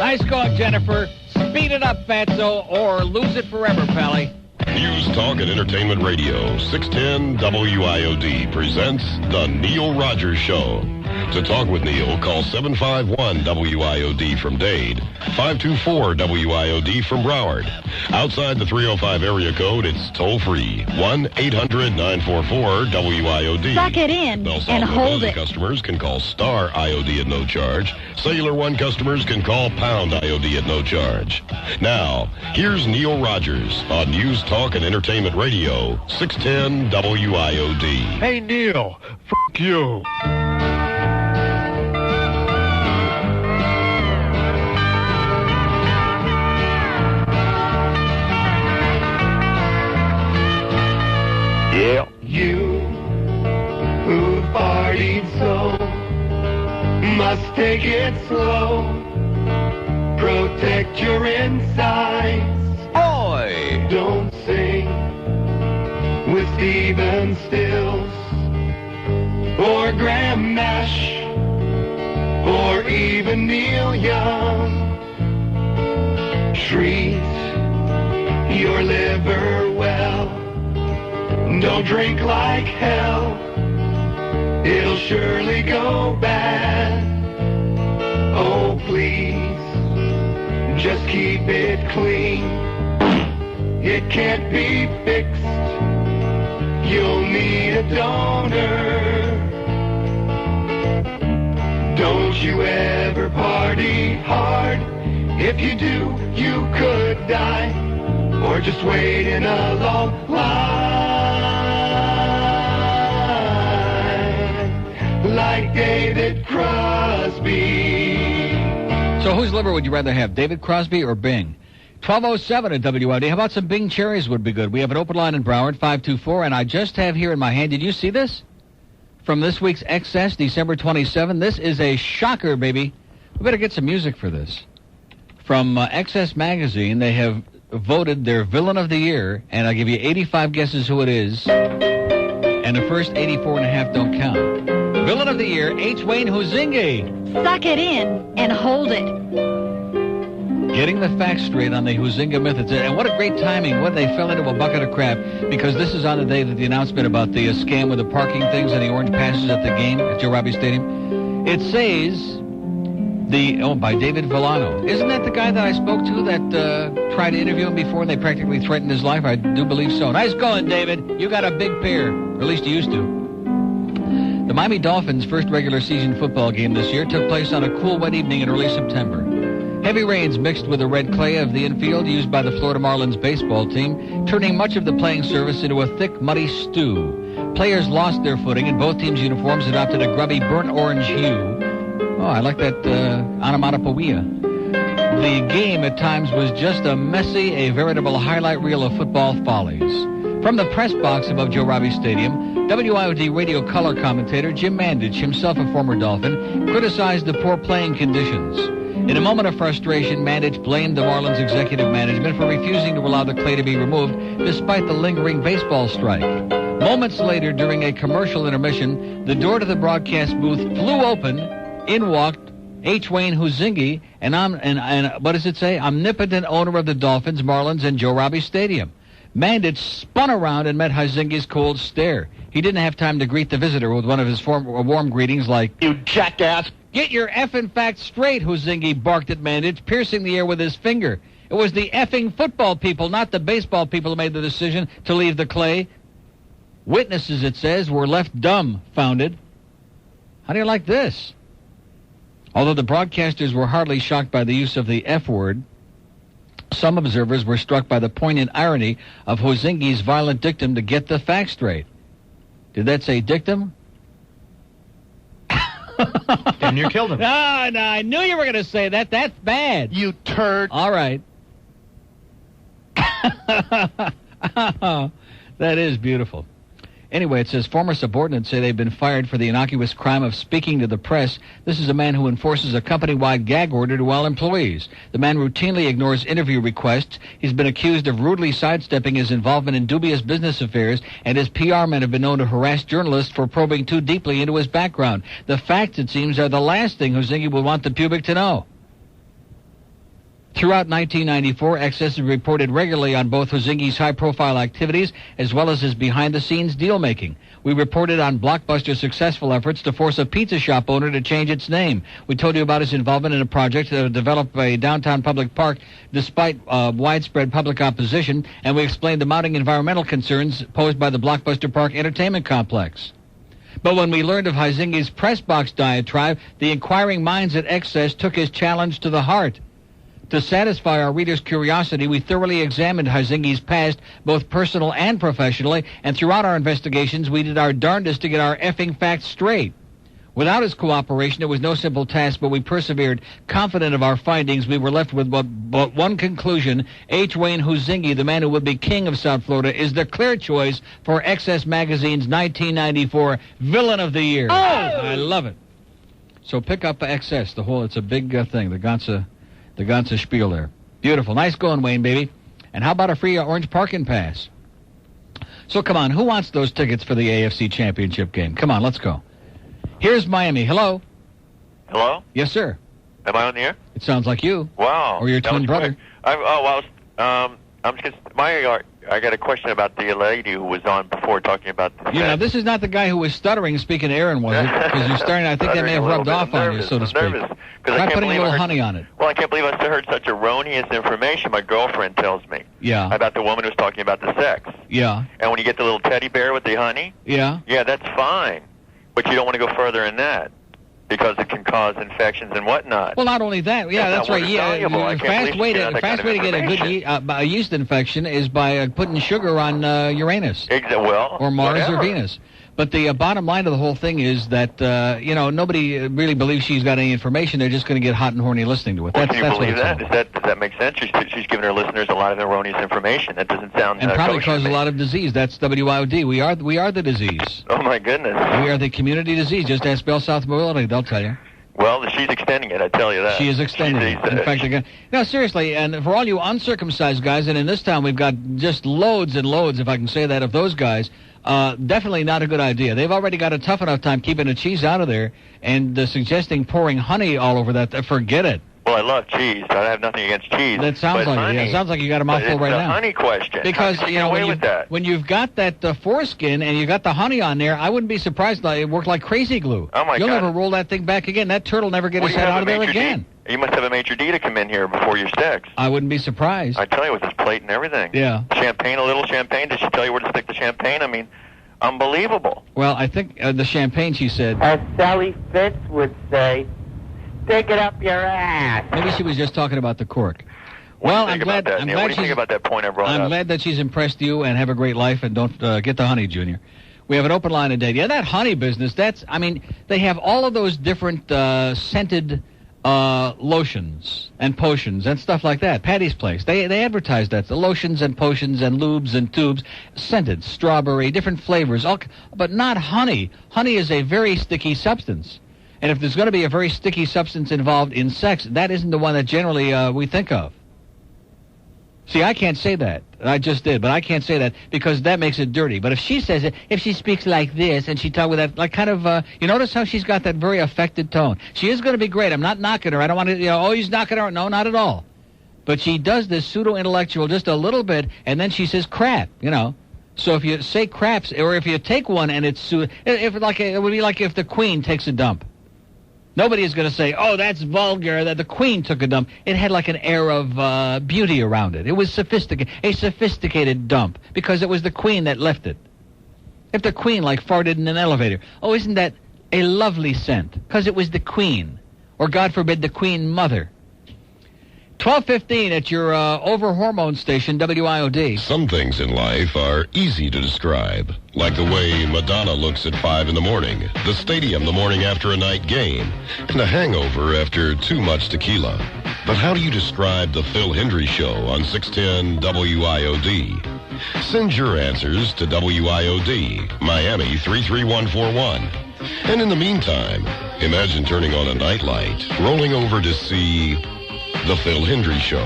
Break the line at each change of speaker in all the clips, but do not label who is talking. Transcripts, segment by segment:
Nice going, Jennifer. Speed it up, Fatso, or lose it forever, Pally.
News Talk and Entertainment Radio, 610 WIOD presents The Neil Rogers Show. To talk with Neil, call 751-WIOD from Dade, 524-WIOD from Broward. Outside the 305 area code, it's toll-free, 1-800-944-WIOD.
Suck it in and hold it.
Customers can call Star IOD at no charge. Cellular One customers can call Pound IOD at no charge. Now, here's Neil Rogers on News Talk and Entertainment Radio, 610 WIOD.
Hey, Neil, f*** you.
Yeah. You who partied so must take it slow. Protect your insides.
Boy!
Don't sing with Stephen Stills or Graham Nash or even Neil Young. Treat your liver well. Don't drink like hell. It'll surely go bad. Oh, please, just keep it clean. It can't be fixed. You'll need a donor. Don't you ever party hard. If you do, you could die. Or just wait in a long line like David Crosby.
So whose liver would you rather have, David Crosby or Bing? 1207 at WID. How about some Bing cherries would be good? We have an open line in Broward, 524, and I just have here in my hand, did you see this? From this week's Excess, December 27. This is a shocker, baby. We better get some music for this. From Excess Magazine, they have voted their villain of the year, and I'll give you 85 guesses who it is, and the first 84 and a half don't count. Villain of the year, H. Wayne Huizenga.
Suck it in and hold it.
Getting the facts straight on the Huizenga myth. And what a great timing. What they fell into a bucket of crap, because this is on the day that the announcement about the scam with the parking things and the orange passes at the game at Joe Robbie Stadium. It says by David Villano. Isn't that the guy that I spoke to that tried to interview him before and they practically threatened his life? I do believe so. Nice going, David. You got a big pair. Or at least you used to. The Miami Dolphins' first regular season football game this year took place on a cool, wet evening in early September. Heavy rains mixed with the red clay of the infield used by the Florida Marlins baseball team, turning much of the playing surface into a thick, muddy stew. Players lost their footing, and both teams' uniforms adopted a grubby burnt orange hue. Oh, I like that onomatopoeia. The game at times was just a veritable highlight reel of football follies. From the press box above Joe Robbie Stadium, WIOD radio color commentator Jim Mandich, himself a former Dolphin, criticized the poor playing conditions. In a moment of frustration, Mandich blamed the Marlins executive management for refusing to allow the clay to be removed despite the lingering baseball strike. Moments later, during a commercial intermission, the door to the broadcast booth flew open. In walked H. Wayne Huizenga, and what does it say? Omnipotent owner of the Dolphins, Marlins, and Joe Robbie Stadium. Mandich spun around and met Huizenga's cold stare. He didn't have time to greet the visitor with one of his warm greetings like, "You jackass." "Get your effing facts straight," Huizenga barked at Mandich, piercing the air with his finger. It was the effing football people, not the baseball people, who made the decision to leave the clay. Witnesses, it says, were left dumbfounded. How do you like this? Although the broadcasters were hardly shocked by the use of the F word, some observers were struck by the poignant irony of Huizenga's violent dictum to get the facts straight. Did that say dictum?
And you killed him.
No, I knew you were going to say that. That's bad.
You turd.
All right. That is beautiful. Anyway, it says former subordinates say they've been fired for the innocuous crime of speaking to the press. This is a man who enforces a company-wide gag order to all employees. The man routinely ignores interview requests. He's been accused of rudely sidestepping his involvement in dubious business affairs, and his PR men have been known to harass journalists for probing too deeply into his background. The facts, it seems, are the last thing Huizenga would want the public to know. Throughout 1994, XS is reported regularly on both Huizinga's high-profile activities as well as his behind-the-scenes deal-making. We reported on Blockbuster's successful efforts to force a pizza shop owner to change its name. We told you about his involvement in a project to develop a downtown public park despite widespread public opposition, and we explained the mounting environmental concerns posed by the Blockbuster Park entertainment complex. But when we learned of Huizinga's press box diatribe, the inquiring minds at XS took his challenge to the heart. To satisfy our readers' curiosity, we thoroughly examined Huizinga's past, both personal and professionally, and throughout our investigations, we did our darndest to get our effing facts straight. Without his cooperation, it was no simple task, but we persevered. Confident of our findings, we were left with but one conclusion. H. Wayne Huizinga, the man who would be king of South Florida, is the clear choice for XS Magazine's 1994 Villain of the Year. Oh! I love it. So pick up XS, it's a big thing, the Gansa spiel there. Beautiful. Nice going, Wayne, baby. And how about a free Orange Parking Pass? So come on, who wants those tickets for the AFC Championship game? Come on, let's go. Here's Miami. Hello?
Hello?
Yes, sir.
Am I on the air?
It sounds like you.
Wow.
Or your
that
twin
was
brother.
quick. I'm just I got a question about the lady who was on before talking about the
Yeah, this is not the guy who was stuttering speaking to Erin, was it? Because you're starting, I think that may have rubbed off on you, so to speak. Try putting a little honey on it.
Well, I can't believe I heard such erroneous information my girlfriend tells me.
Yeah.
About the woman who's talking about the sex.
Yeah.
And when you get the little teddy bear with the honey.
Yeah.
Yeah, that's fine. But you don't want to go further in that, because it can cause infections and whatnot.
Well, not only that. Yeah, that's right. Yeah,
the
fast way to get a good yeast infection is by putting sugar on Uranus.
Or
Mars
whatever.
or Venus. But the bottom line of the whole thing is that, nobody really believes she's got any information. They're just going to get hot and horny listening to it.
Can you believe that? Does that make sense? She's giving her listeners a lot of erroneous information. That doesn't sound
and probably
kosher
causes
to
a
me.
lot of disease. That's WIOD. We are the disease.
Oh, my goodness.
We are the community disease. Just ask Bell South Mobility. They'll tell you.
Well, she's extending it, I tell you that.
She is extending it. In fact, again, no, seriously, and for all you uncircumcised guys, and in this town we've got just loads and loads, if I can say that, of those guys, definitely not a good idea. They've already got a tough enough time keeping the cheese out of there, and suggesting pouring honey all over that, forget it.
Well, I love cheese. I have nothing against cheese.
That sounds like it. Yeah, it sounds like you got a mouthful right now.
It's a honey question.
Because
when
you've got that foreskin and you got the honey on there, I wouldn't be surprised that it worked like crazy glue.
Oh my God!
You'll never roll that thing back again. That turtle never get his head out of there again.
You must have a maitre d' to come in here before your sticks.
I wouldn't be surprised.
I tell you, with this plate and everything.
Yeah.
Champagne, a little champagne. Did she tell you where to stick the champagne? I mean, unbelievable.
Well, I think the champagne, she said.
As Sally Fitz would say, stick it up your ass.
Maybe she was just talking about the cork. Well, I'm glad.
What do you think about that point I brought up?
I'm glad that she's impressed you, and have a great life, and don't get the honey, Junior. We have an open line today. Yeah, that honey business. They have all of those different scented lotions and potions and stuff like that. Patty's Place. They advertise that. The lotions and potions and lubes and tubes, scented, strawberry, different flavors, but not honey. Honey is a very sticky substance. And if there's going to be a very sticky substance involved in sex, that isn't the one that generally we think of. See, I can't say that. I just did, but I can't say that because that makes it dirty. But if she says it, if she speaks like this and she talks with that, like kind of, you notice how she's got that very affected tone. She is going to be great. I'm not knocking her. I don't want to, he's knocking her. No, not at all. But she does this pseudo-intellectual just a little bit, and then she says crap, So if you say craps, or if you take one and it would be like if the Queen takes a dump. Nobody is going to say, oh, that's vulgar, that the Queen took a dump. It had like an air of beauty around it. It was a sophisticated dump, because it was the Queen that left it. If the Queen, farted in an elevator, oh, isn't that a lovely scent? Because it was the Queen. Or, God forbid, the Queen Mother. 12:15 at your over-hormone station, WIOD.
Some things in life are easy to describe, like the way Madonna looks at 5 in the morning, the stadium the morning after a night game, and a hangover after too much tequila. But how do you describe the Phil Hendry Show on 610 WIOD? Send your answers to WIOD, Miami 33141. And in the meantime, imagine turning on a nightlight, rolling over to see The Phil Hendry Show,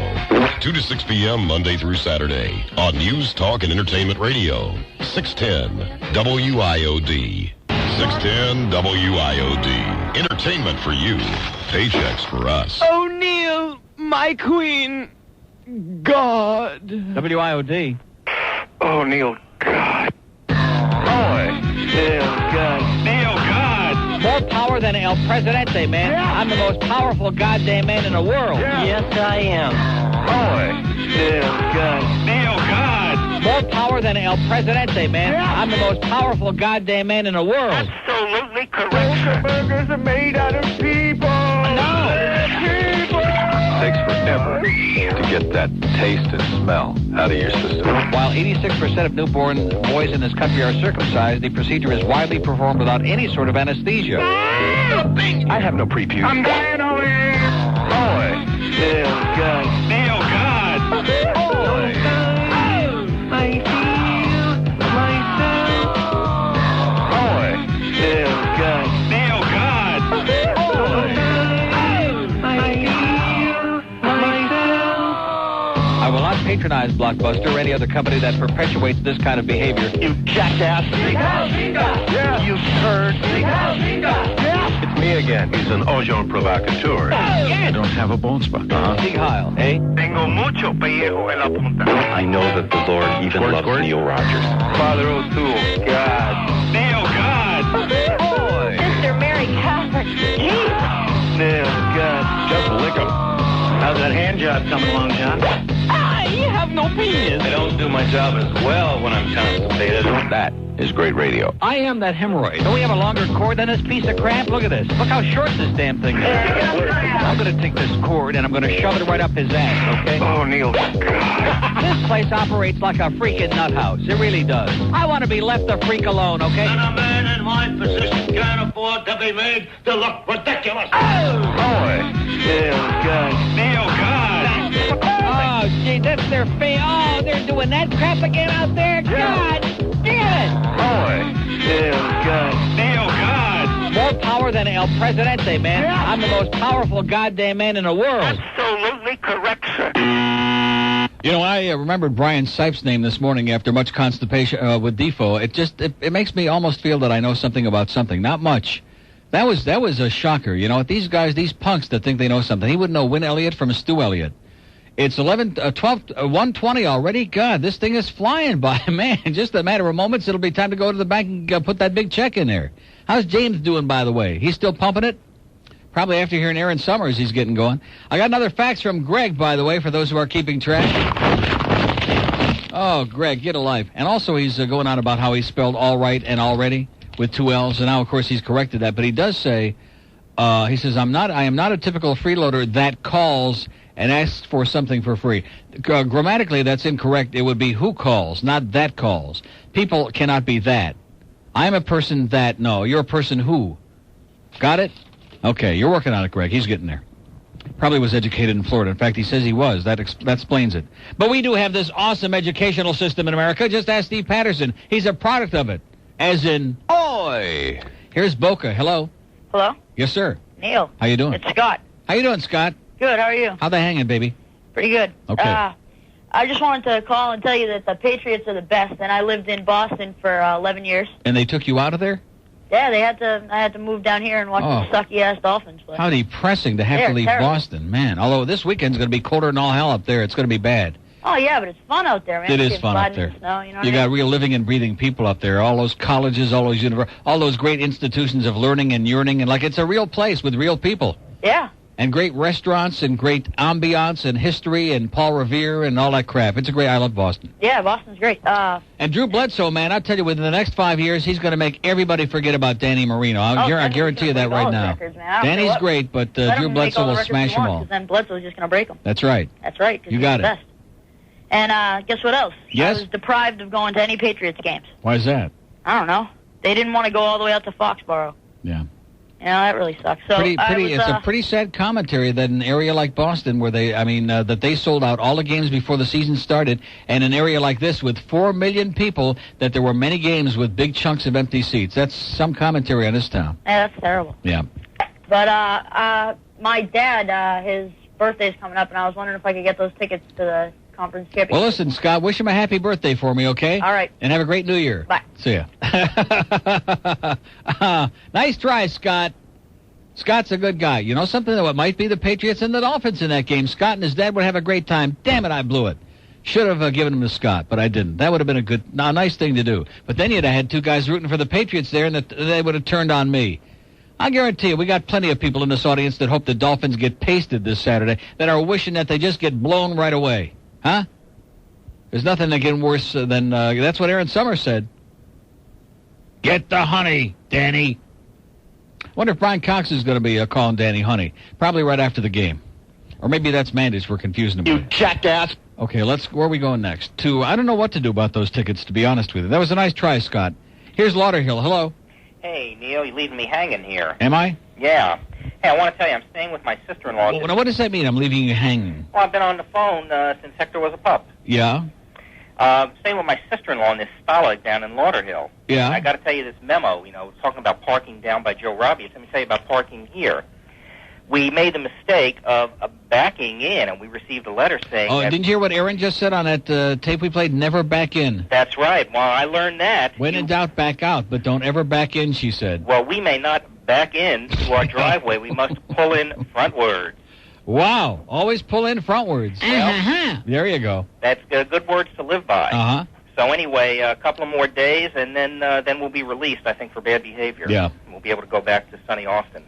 2 to 6 p.m. Monday through Saturday on News, Talk, and Entertainment Radio, 610 WIOD. 610 WIOD. Entertainment for you. Paychecks for us.
Oh, Neil,
My queen. God.
WIOD.
Oh, Neil, God.
Neil, God.
Neil, God.
More power than El Presidente, man. I'm the most powerful goddamn man in the world.
Yes, I am. Neil, God.
Neil, God.
More power than El Presidente, man. I'm the most powerful goddamn man in the world.
Absolutely correct.
Burgers are made out of people.
No.
Takes forever to get that taste and smell out of your system.
While 86% of newborn boys in this country are circumcised, the procedure is widely performed without any sort of anesthesia.
I have no preview.
I'm dying over here.
Neil, God.
Neil, God.
I feel myself. Neil, God.
Neil, God.
I will not patronize Blockbuster or any other company that perpetuates this kind of behavior.
You jackass.
You turd. It's me again. He's an agent provocateur. I don't have a bone spot.
Sieg Heil, eh?
Tengo mucho pellejo en la punta.
I know that the Lord even loves Neil Rogers.
Father O'Toole, God.
Neil, God.
Sister Mary Catholic. Jeez.
Neil, God.
Just lick him.
How's that hand job coming along, John?
You have no penis.
I don't do my job as well when I'm constipated. That is great radio.
I am that hemorrhoid. Don't we have a longer cord than this piece of crap? Look at this. Look how short this damn thing is. I'm going to take this cord and I'm going to shove it right up his ass, okay?
Oh, Neil, God.
This place operates like a freaking nut house. It really does. I want to be left the freak alone, okay?
And a man in my position can't afford to be made to look ridiculous.
Neil, God.
Neil, God.
Oh, gee, that's their face. Oh, they're doing that crap again out there? God damn
Neil, God.
Neil, God.
it. More power than El Presidente, man. I'm the most powerful goddamn man in the world.
Absolutely correct, sir.
You know, I remembered Brian Sipes' name this morning after much constipation with Defoe. It makes me almost feel that I know something about something. Not much. That was a shocker. You know, these guys, these punks that think they know something. He wouldn't know Win Elliott from Stu Elliott. It's 1:20 already. God, this thing is flying by, man. Just a matter of moments, it'll be time to go to the bank and put that big check in there. How's James doing, by the way? He's still pumping it? Probably after hearing Erin Summers, he's getting going. I got another fax from Greg, by the way, for those who are keeping track. Oh, Greg, get a life. And also he's going on about how he spelled all right and already with two L's, and now, of course, he's corrected that. But he does say, he says, I am not a typical freeloader that calls and asks for something for free. Grammatically, that's incorrect. It would be who calls, not that calls. People cannot be that. I'm a person that, no, you're a person who. Got it? Okay, you're working on it, Greg. He's getting there. Probably was educated in Florida. In fact, he says he was. That explains it. But we do have this awesome educational system in America. Just ask Steve Patterson. He's a product of it. As in, oi! Here's Boca. Hello.
Hello?
Yes, sir.
Neil.
How you doing?
It's Scott.
How you doing, Scott?
Good, how are you?
How they hanging, baby?
Pretty good.
Okay.
I just wanted to call and tell you that the Patriots are the best, and I lived in Boston for 11 years.
And they took you out of there?
Yeah, I had to move down here and watch the sucky-ass Dolphins play.
How depressing to have to leave Boston, man. Although this weekend's going to be colder than all hell up there. It's going to be bad.
Oh, yeah, but it's fun out there, man.
It is fun up there.
Snow, you know
you got real living and breathing people up there. All those colleges, all those all those great institutions of learning and yearning. And like it's a real place with real people.
Yeah.
And great restaurants and great ambiance and history and Paul Revere and all that crap. It's a great, I love Boston.
Yeah, Boston's great.
And Drew Bledsoe, man, I'll tell you, within the next 5 years, he's going to make everybody forget about Danny Marino. I guarantee you that right now. Danny's great, but Drew Bledsoe will smash them all.
Then Bledsoe's just going to break them.
That's right.
That's right.
You got it.
Best. And guess what else?
Yes?
I was deprived of going to any Patriots games.
Why is that?
I don't know. They didn't want to go all the way out to Foxborough.
Yeah.
You know, that really sucks. So
it's a pretty sad commentary that an area like Boston, where that they sold out all the games before the season started, and an area like this with 4 million people, that there were many games with big chunks of empty seats. That's some commentary on this town.
Yeah, that's terrible.
Yeah.
But my dad, his birthday's coming up, and I was wondering if I could get those tickets to the conference championship.
Well, listen, Scott, wish him a happy birthday for me, okay?
All right.
And have a great New Year.
Bye.
See ya. Nice try, Scott. Scott's a good guy. You know something? That might be the Patriots and the Dolphins in that game. Scott and his dad would have a great time. Damn it, I blew it. Should have given him to Scott, but I didn't. That would have been a nice thing to do. But then you'd have had two guys rooting for the Patriots there, and they would have turned on me. I guarantee you, we got plenty of people in this audience that hope the Dolphins get pasted this Saturday, that are wishing that they just get blown right away. Huh? There's nothing that gets worse than, that's what Aaron Summers said. Get the honey, Danny. I wonder if Brian Cox is going to be calling Danny honey. Probably right after the game. Or maybe that's Mandich we're confusing him with.
You jackass.
Okay, where are we going next? I don't know what to do about those tickets, to be honest with you. That was a nice try, Scott. Here's Lauderhill. Hello.
Hey, Neil, you're leaving me hanging here.
Am I?
Yeah. Hey, I want to tell you, I'm staying with my sister-in-law.
Well, what does that mean, I'm leaving you hanging?
Well, I've been on the phone since Hector was a pup.
Yeah?
Staying with my sister-in-law in this stalag down in Lauderhill.
Yeah?
I got to tell you this memo, talking about parking down by Joe Robbins. Let me tell you about parking here. We made the mistake of backing in, and we received a letter saying...
Oh, didn't you hear what Erin just said on that tape we played? Never back in.
That's right. Well, I learned that.
When in doubt, back out, but don't ever back in, she said.
Well, we may not back in to our driveway. We must pull in frontwards.
Wow. Always pull in frontwards.
Well,
there you go.
That's good words to live by.
Uh-huh.
So anyway, a couple of more days, and then we'll be released, I think, for bad behavior.
Yeah.
And we'll be able to go back to sunny Austin.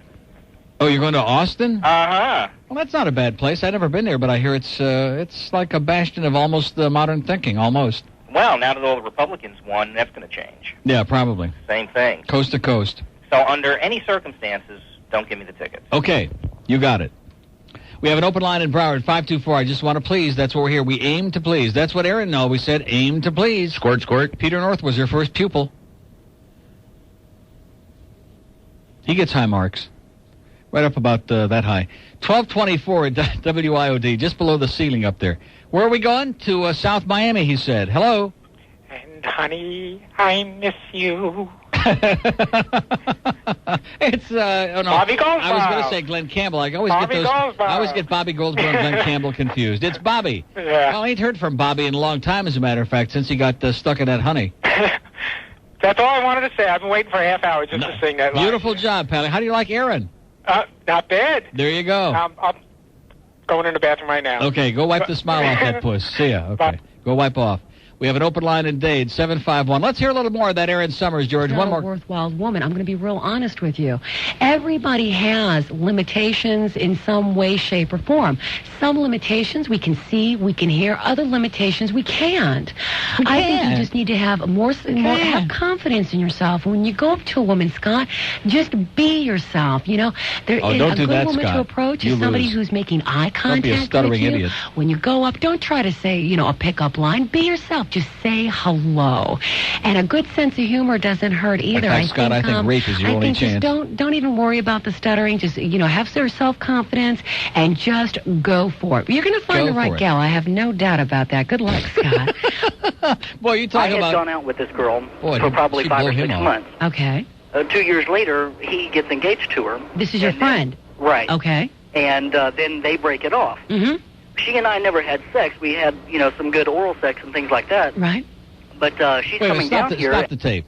Oh, you're going to Austin?
Uh-huh.
Well, that's not a bad place. I've never been there, but I hear it's like a bastion of almost modern thinking, almost.
Well, now that all the Republicans won, that's going to change.
Yeah, probably.
Same thing.
Coast to coast.
So under any circumstances, don't give me the tickets.
Okay, you got it. We have an open line in Broward, 524. I just want to please. That's what we're here. We aim to please. That's what Erin always said, aim to please.
Squirt, squirt.
Peter North was her first pupil. He gets high marks. Right up about that high. 1224 at WIOD, just below the ceiling up there. Where are we going? To South Miami, he said. Hello.
And honey, I miss you.
It's no,
Bobby Goldsboro.
I was going to say Glenn Campbell. I always get Bobby Goldsboro and Glenn Campbell confused. It's Bobby.
Yeah.
Well, I ain't heard from Bobby in a long time, as a matter of fact, since he got stuck in that honey.
That's all I wanted to say. I've been waiting for a half hour just to sing that line.
Beautiful job, Pally. How do you like Erin?
Not bad.
There you go.
I'm going in the bathroom right now.
Okay, go wipe the smile off that puss. See ya. Okay,
Bye.
Go wipe off. We have an open line in Dade, 751. Let's hear a little more of that Erin Summers, George. One more.
Worthwhile woman. I'm going to be real honest with you. Everybody has limitations in some way, shape, or form. Some limitations we can see, we can hear. Other limitations we can't. I think you just need to have more have confidence in yourself. When you go up to a woman, Scott, just be yourself. There is
don't
a
do
good
that,
woman
Scott.
to approach
You
is somebody
lose.
who's making eye contact
Don't be a stuttering
with you.
idiot.
When you go up, don't try to say, a pickup line. Be yourself. Just say hello. And a good sense of humor doesn't hurt either.
In fact, Scott, I think rape is your only chance.
Don't even worry about the stuttering. Just, have your self-confidence and just go for it. You're going to find the right gal. I have no doubt about that. Good luck, Scott.
Boy, you talking about...
I had gone out with this girl
Boy,
for probably
she'd
5
blow
or 6
him off.
months.
Okay.
2 years later, he gets engaged to her.
This is your friend?
Right.
Okay.
And then they break it off.
Mm-hmm.
She and I never had sex. We had, some good oral sex and things like that.
Right.
But she's
Wait,
coming down here.
Stop the tape.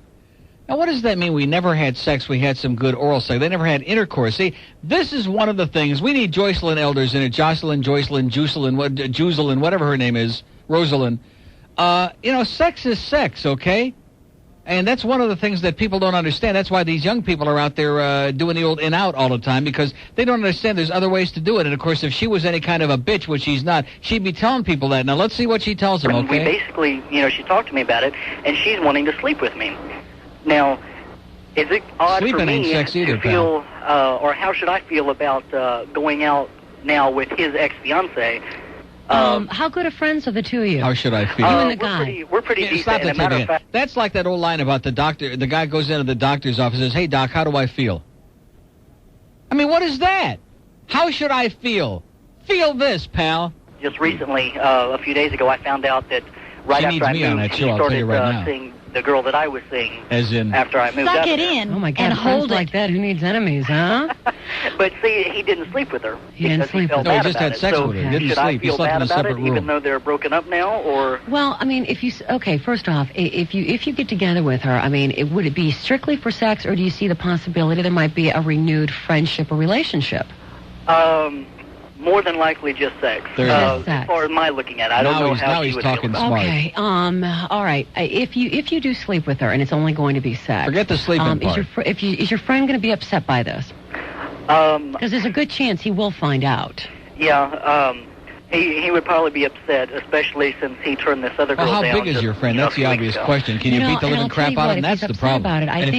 Now, what does that mean? We never had sex. We had some good oral sex. They never had intercourse. See, this is one of the things. We need Joycelyn Elders in it. Jocelyn, Juselyn, whatever her name is. Rosalind. Sex is sex, okay? And that's one of the things that people don't understand. That's why these young people are out there doing the old in-out all the time, because they don't understand there's other ways to do it. And, of course, if she was any kind of a bitch, which she's not, she'd be telling people that. Now, let's see what she tells them, okay?
We basically, she talked to me about it, and she's wanting to sleep with me. Now, is it odd
Sleeping
for me
ain't sex either,
to feel, or how should I feel about going out now with his ex-fiancée?
How good of friends are the two of you?
How should I feel?
You and the guy.
We're pretty decent.
Stop
As a
that
matter
tape
of fact,
That's like that old line about the doctor. The guy goes into the doctor's office and says, "Hey, doc, how do I feel?" I mean, what is that? How should I feel? Feel this, pal.
just recently, a few days ago, I found out that right
She
after
needs
I
me on
moved,
that
she
show, I'll tell
started
you right now.
seeing the girl that I was seeing.
As in?
After I moved out.
Suck it
there.
in
Oh, my God,
and hold it.
like that. Who needs enemies, huh?
But see, he didn't sleep with her.
He didn't sleep
felt
with her.
bad
No, he just
about
had
it.
sex
so
with her. He didn't
should
sleep.
I
He
feel
slept
bad
in a
about it,
separate
even
room.
though they're broken up now, or?
Well, I mean, okay, first off, if you get together with her, I mean, would it be strictly for sex, or do you see the possibility there might be a renewed friendship or relationship?
More than likely just sex.
Just sex.
As far as my looking at it, I don't know how she
he's
would
talking
feel about it.
smart.
Okay. All right. If you do sleep with her, and it's only going to be sex.
Forget the sleeping part.
Is your friend going to be upset by this? Because there's a good chance he will find out.
Yeah. He would probably be upset, especially since he turned this other girl
Well, how
down.
big is your friend? That's the obvious question. Can you beat the living crap out of him? That's the problem.
About it, I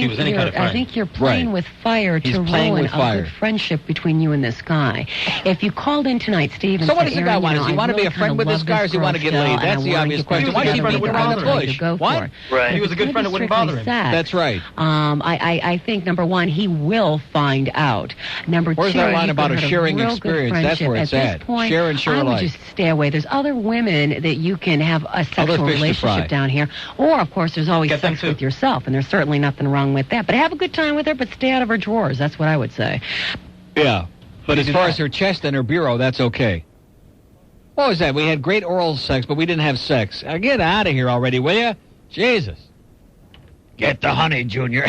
think you're playing with fire to ruin a good friendship between you and this guy. If you called in tonight, Steve, and
so what
said,
does the guy want? Does he want to be a friend with this guy, or does he want to get laid? That's the obvious question. Why is he beating around the bush?
What?
Right.
He was a good friend. It wouldn't bother him.
That's right.
I think, number one, he will find out. Number two,
where's that line
you
about
could
a
have
sharing
real good
experience? That's where it's
friendship.
at.
This point,
Share and share
I would
alike.
just stay away. There's other women that you can have a sexual
fish to fry.
relationship down here. Or, of course, there's always
Get them
sex
too.
with yourself, and there's certainly nothing wrong with that. But have a good time with her, but stay out of her drawers. That's what I would say.
Yeah. But as far as her chest and her bureau, that's okay. What was that? We had great oral sex, but we didn't have sex. Get out of here already, will you? Jesus. Get the honey, Junior.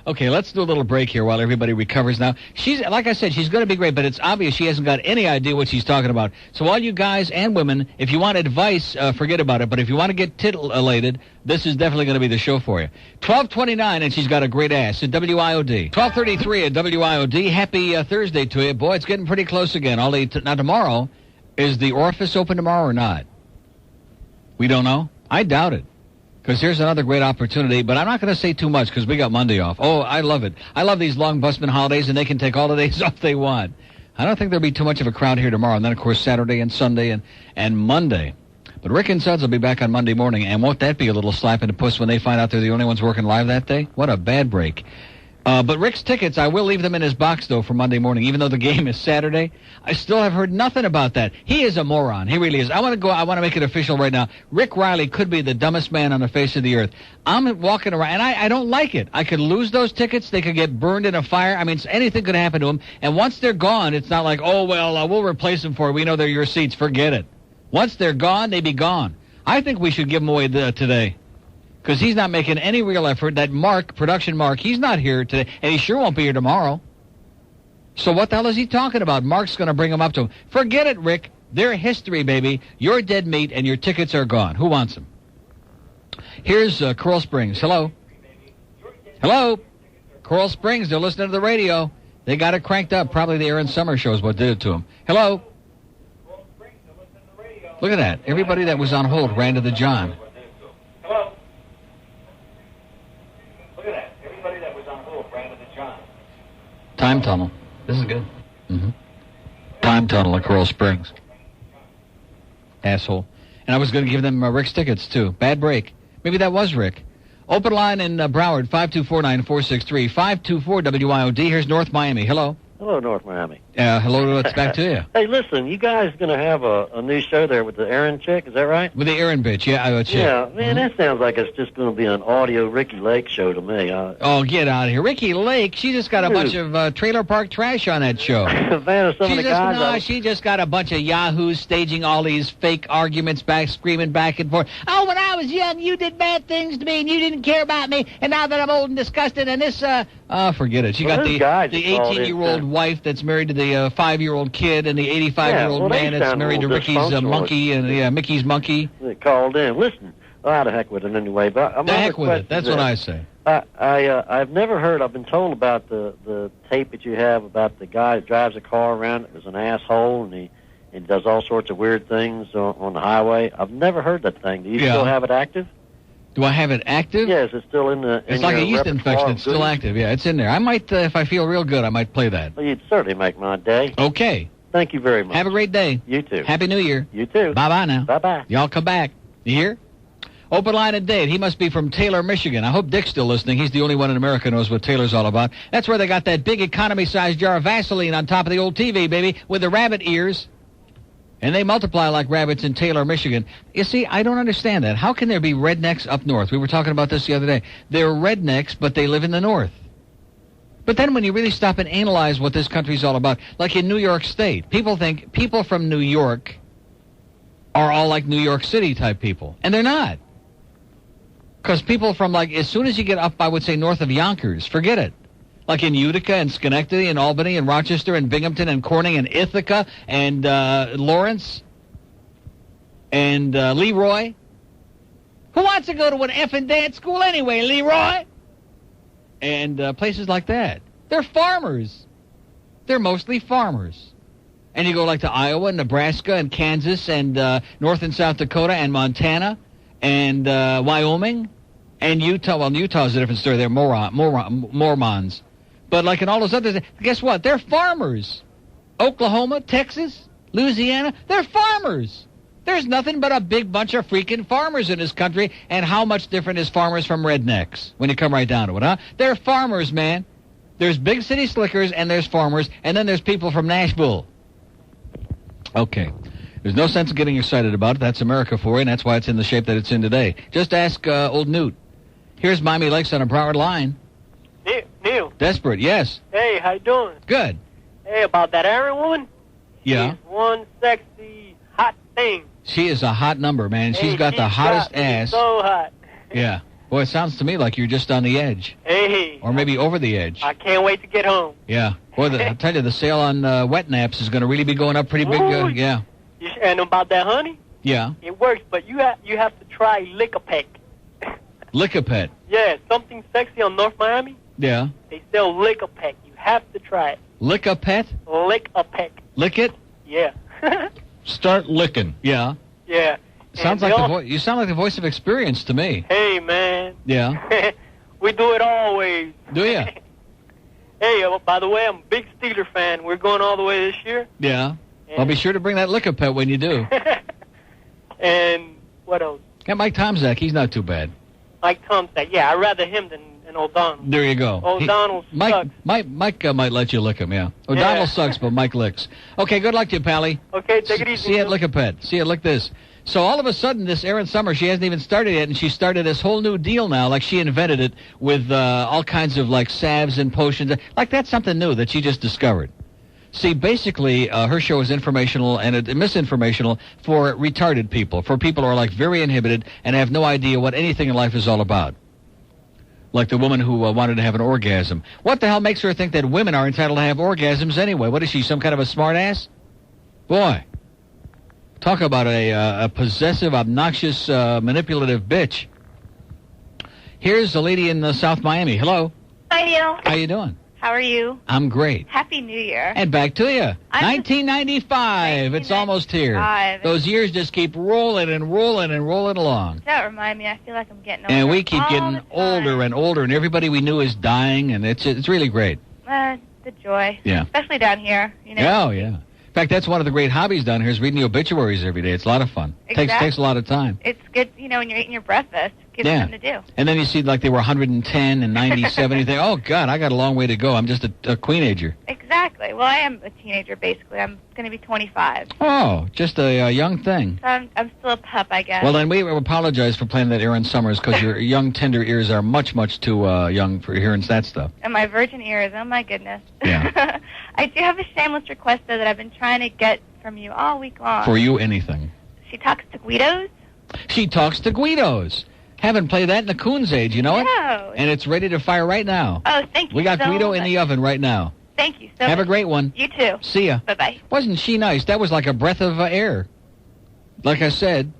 Okay, let's do a little break here while everybody recovers now. She's, like I said, she's going to be great, but it's obvious she hasn't got any idea what she's talking about. So all you guys and women, if you want advice, forget about it. But if you want to get titillated, this is definitely going to be the show for you. 12:29, and she's got a great ass at WIOD. 12:33 at WIOD. Happy Thursday to you. Boy, it's getting pretty close again. Now, tomorrow, is the orifice open tomorrow or not? We don't know. I doubt it. Because here's another great opportunity, but I'm not going to say too much because we got Monday off. Oh, I love it. I love these long busman holidays, and they can take all the days off they want. I don't think there'll be too much of a crowd here tomorrow, and then, of course, Saturday and Sunday and Monday. But Rick and Suds will be back on Monday morning, and won't that be a little slap in the puss when they find out they're the only ones working live that day? What a bad break. But Rick's tickets, I will leave them in his box, though, for Monday morning, even though the game is Saturday. I still have heard nothing about that. He is a moron. He really is. I want to make it official right now. Rick Riley could be the dumbest man on the face of the earth. I'm walking around, and I don't like it. I could lose those tickets. They could get burned in a fire. I mean, anything could happen to them. And once they're gone, it's not like, oh, well, we'll replace them for you. We know they're your seats. Forget it. Once they're gone, they be gone. I think we should give them away today. Because he's not making any real effort. That Mark, production Mark, he's not here today, and he sure won't be here tomorrow. So what the hell is he talking about? Mark's going to bring him up to him. Forget it, Rick. They're history, baby. You're dead meat, and your tickets are gone. Who wants them? Here's Coral Springs. Hello? Hello? Coral Springs, they're listening to the radio. They got it cranked up. Probably the Erin Summer show is what did it to them. Hello? Look at that. Everybody that was on hold ran to the John. Time tunnel.
This is good.
Mm-hmm. Time tunnel at Coral Springs. Asshole. And I was going to give them Rick's tickets, too. Bad break. Maybe that was Rick. Open line in Broward, 524-9463. 524-WIOD. Here's North Miami. Hello.
Hello, North Miami.
Hello, it's back to you.
Hey, listen, you guys going to have a new show there with the Erin chick, is that right?
With the Erin bitch, yeah.
Yeah, man, that sounds like it's just going to be an audio Ricky Lake show to me.
Oh, get out of here. Ricky Lake, she just got a bunch of trailer park trash on that show.
Man, of some of the guys...
she just got a bunch of yahoos staging all these fake arguments screaming back and forth. Oh, when I was young, you did bad things to me, and you didn't care about me, and now that I'm old and disgusted, and this, forget it. She got the 18-year-old wife that's married to the 5-year-old kid and the 85-year-old man that's married to Ricky's monkey and Mickey's monkey.
They called in. Listen, the heck with it anyway. But
the heck with it. That's what I say.
I've never heard. I've been told about the tape that you have about the guy that drives a car around. It was an asshole, and he does all sorts of weird things on the highway. I've never heard that thing. Do you still have it active?
Do I have it active?
Yes, it's still in the.
It's like a yeast infection. It's still active. Yeah, it's in there. I might, if I feel real good, I might play that.
Well, you'd certainly make my day.
Okay.
Thank you very much.
Have a great day.
You too.
Happy New Year.
You too.
Bye-bye now.
Bye-bye.
Y'all come back. You hear? Open line at Dave. He must be from Taylor, Michigan. I hope Dick's still listening. He's the only one in America who knows what Taylor's all about. That's where they got that big economy-sized jar of Vaseline on top of the old TV, baby, with the rabbit ears. And they multiply like rabbits in Taylor, Michigan. You see, I don't understand that. How can there be rednecks up north? We were talking about this the other day. They're rednecks, but they live in the north. But then when you really stop and analyze what this country's all about, like in New York State, people think people from New York are all like New York City type people. And they're not. Because people from, like, as soon as you get up, I would say, north of Yonkers, forget it. Like in Utica and Schenectady and Albany and Rochester and Binghamton and Corning and Ithaca and Lawrence and Leroy. Who wants to go to an effing dance school anyway, Leroy? And places like that. They're farmers. They're mostly farmers. And you go like to Iowa and Nebraska and Kansas and North and South Dakota and Montana and Wyoming and Utah. Well, Utah's a different story. They're Mormons. But like in all those others, guess what? They're farmers. Oklahoma, Texas, Louisiana, they're farmers. There's nothing but a big bunch of freaking farmers in this country. And how much different is farmers from rednecks when you come right down to it, huh? They're farmers, man. There's big city slickers and there's farmers. And then there's people from Nashville. Okay. There's no sense in getting excited about it. That's America for you, and that's why it's in the shape that it's in today. Just ask old Newt. Here's Miami Lakes on a Broward line.
Neil.
Desperate, yes.
Hey, how you doing?
Good.
Hey, about that Erin woman?
Yeah.
She's one sexy, hot thing.
She is a hot number, man. She's got the hottest ass.
So hot.
Yeah. Boy, it sounds to me like you're just on the edge.
Hey.
Or maybe over the edge.
I can't wait to get home.
Yeah. Boy, I tell you, the sale on wet naps is going to really be going up pretty big. Yeah.
And about that honey?
Yeah.
It works, but you have to try Lick-a-Peck.
Lick-a-Pet.
Yeah, something sexy on North Miami.
Yeah.
They sell Lick-a-Peck. You have to try it.
Lick-a-Pet?
Lick-a-Peck.
Lick it?
Yeah.
Start licking. Yeah.
Yeah.
Sounds like the voice. You sound like the voice of experience to me.
Hey, man.
Yeah.
We do it always.
Do you?
Hey, by the way, I'm a big Steeler fan. We're going all the way this year.
Yeah. Well, be sure to bring that Lick-a-Pet when you do.
And what else?
Got Mike Tomczak. He's not too bad.
Mike Tomczak. Yeah, I'd rather him than O'Donnell.
There you go.
O'Donnell sucks.
Mike might let you lick him, yeah. O'Donnell sucks, but Mike licks. Okay, good luck to you, Pally.
Okay, take it easy.
See you at Lick-a-Pet. See you, lick this. So all of a sudden, this Erin Summer, she hasn't even started yet, and she started this whole new deal now, like she invented it with all kinds of, like, salves and potions. Like, that's something new that she just discovered. See, basically, her show is informational and misinformational for retarded people, for people who are, like, very inhibited and have no idea what anything in life is all about. Like the woman who wanted to have an orgasm. What the hell makes her think that women are entitled to have orgasms anyway? What is she, some kind of a smart ass? Boy. Talk about a possessive, obnoxious, manipulative bitch. Here's a lady in South Miami. Hello.
Hi, Neil.
How you doing?
How are you?
I'm great.
Happy New Year.
And back to you. 1995. It's almost here. Those years just keep rolling and rolling and rolling along.
Don't remind me. I feel like I'm getting older.
And we keep getting older and older, and everybody we knew is dying, and it's really great.
The joy.
Yeah.
Especially down here. You know.
Oh, yeah. In fact, that's one of the great hobbies down here is reading the obituaries every day. It's a lot of fun.
Exactly.
Takes a lot of time.
It's good, you know, when you're eating your breakfast. Gives you something to do.
And then you see like they were 110 and 97. You think, oh, God, I got a long way to go. I'm just a queenager.
Exactly. Well, I am a teenager, basically. I'm going to be 25.
Oh, just a young thing.
So I'm still a pup, I guess.
Well, then we apologize for playing that Erin Summers because your young, tender ears are much, much too young for hearing that stuff.
And my virgin ears, oh, my goodness.
Yeah.
I do have a shameless request, though, that I've been trying to get from you all week long.
For you, anything.
She talks to Guidos.
She talks to Guidos. Haven't played that in the Coon's age, you know it?
No.
And it's ready to fire right now.
Oh, thank you.
We got
so
Guido
much.
in the oven right now.
Thank you so much.
Have a great one.
You too.
See ya.
Bye-bye.
Wasn't she nice? That was like a breath of air. Like I said.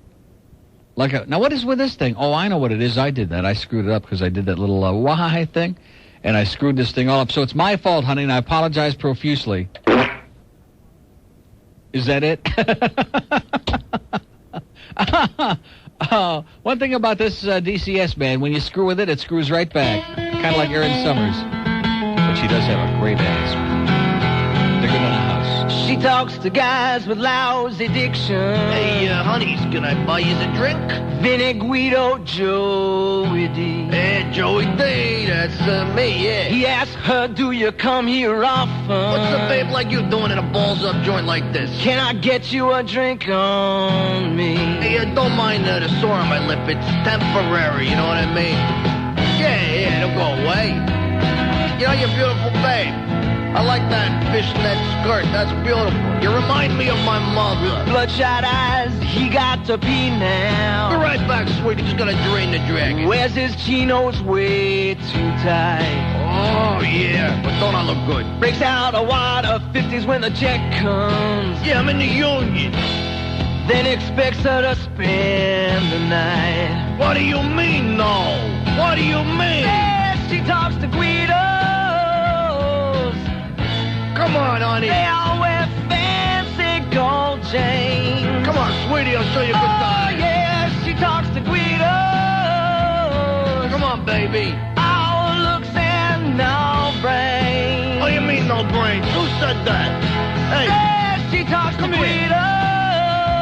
Now, what is with this thing? Oh, I know what it is. I did that. I screwed it up because I did that little why thing. And I screwed this thing all up. So it's my fault, honey, and I apologize profusely. Is that it? One thing about this DCS, man, when you screw with it, it screws right back. Kind of like Erin Summers. But she does have a great ass. Bigger than a house.
She talks to guys with lousy diction.
Hey, honey's gonna buy you a drink?
Vinny Guido Joey D.
Hey, Joey D, that's me, yeah.
He asked her, do you come here often?
What's a babe like you doing in a balls-up joint like this?
Can I get you a drink on me?
Hey, don't mind the sore on my lip. It's temporary, you know what I mean? Yeah, it'll go away. You know, you're a beautiful babe. I like that fishnet skirt. That's beautiful. You remind me of my mother.
Bloodshot eyes, he got to pee now.
Be right back, sweetie. Just gotta drain the dragon.
Wears his chinos way too tight.
Oh, yeah. But don't I look good?
Breaks out a wad of 50s when the check comes.
Yeah, I'm in the union.
Then expects her to spend the night.
What do you mean, no? What do you mean?
Yes, she talks to Guidos.
Come on, honey.
They all wear fancy gold chains.
Come on, sweetie, I'll show you a good time.
Oh, yes, she talks to Guidos.
Come on, baby.
All looks and no brains.
Oh, you mean no brains? Who said that? Hey.
Yes, she talks to Guidos.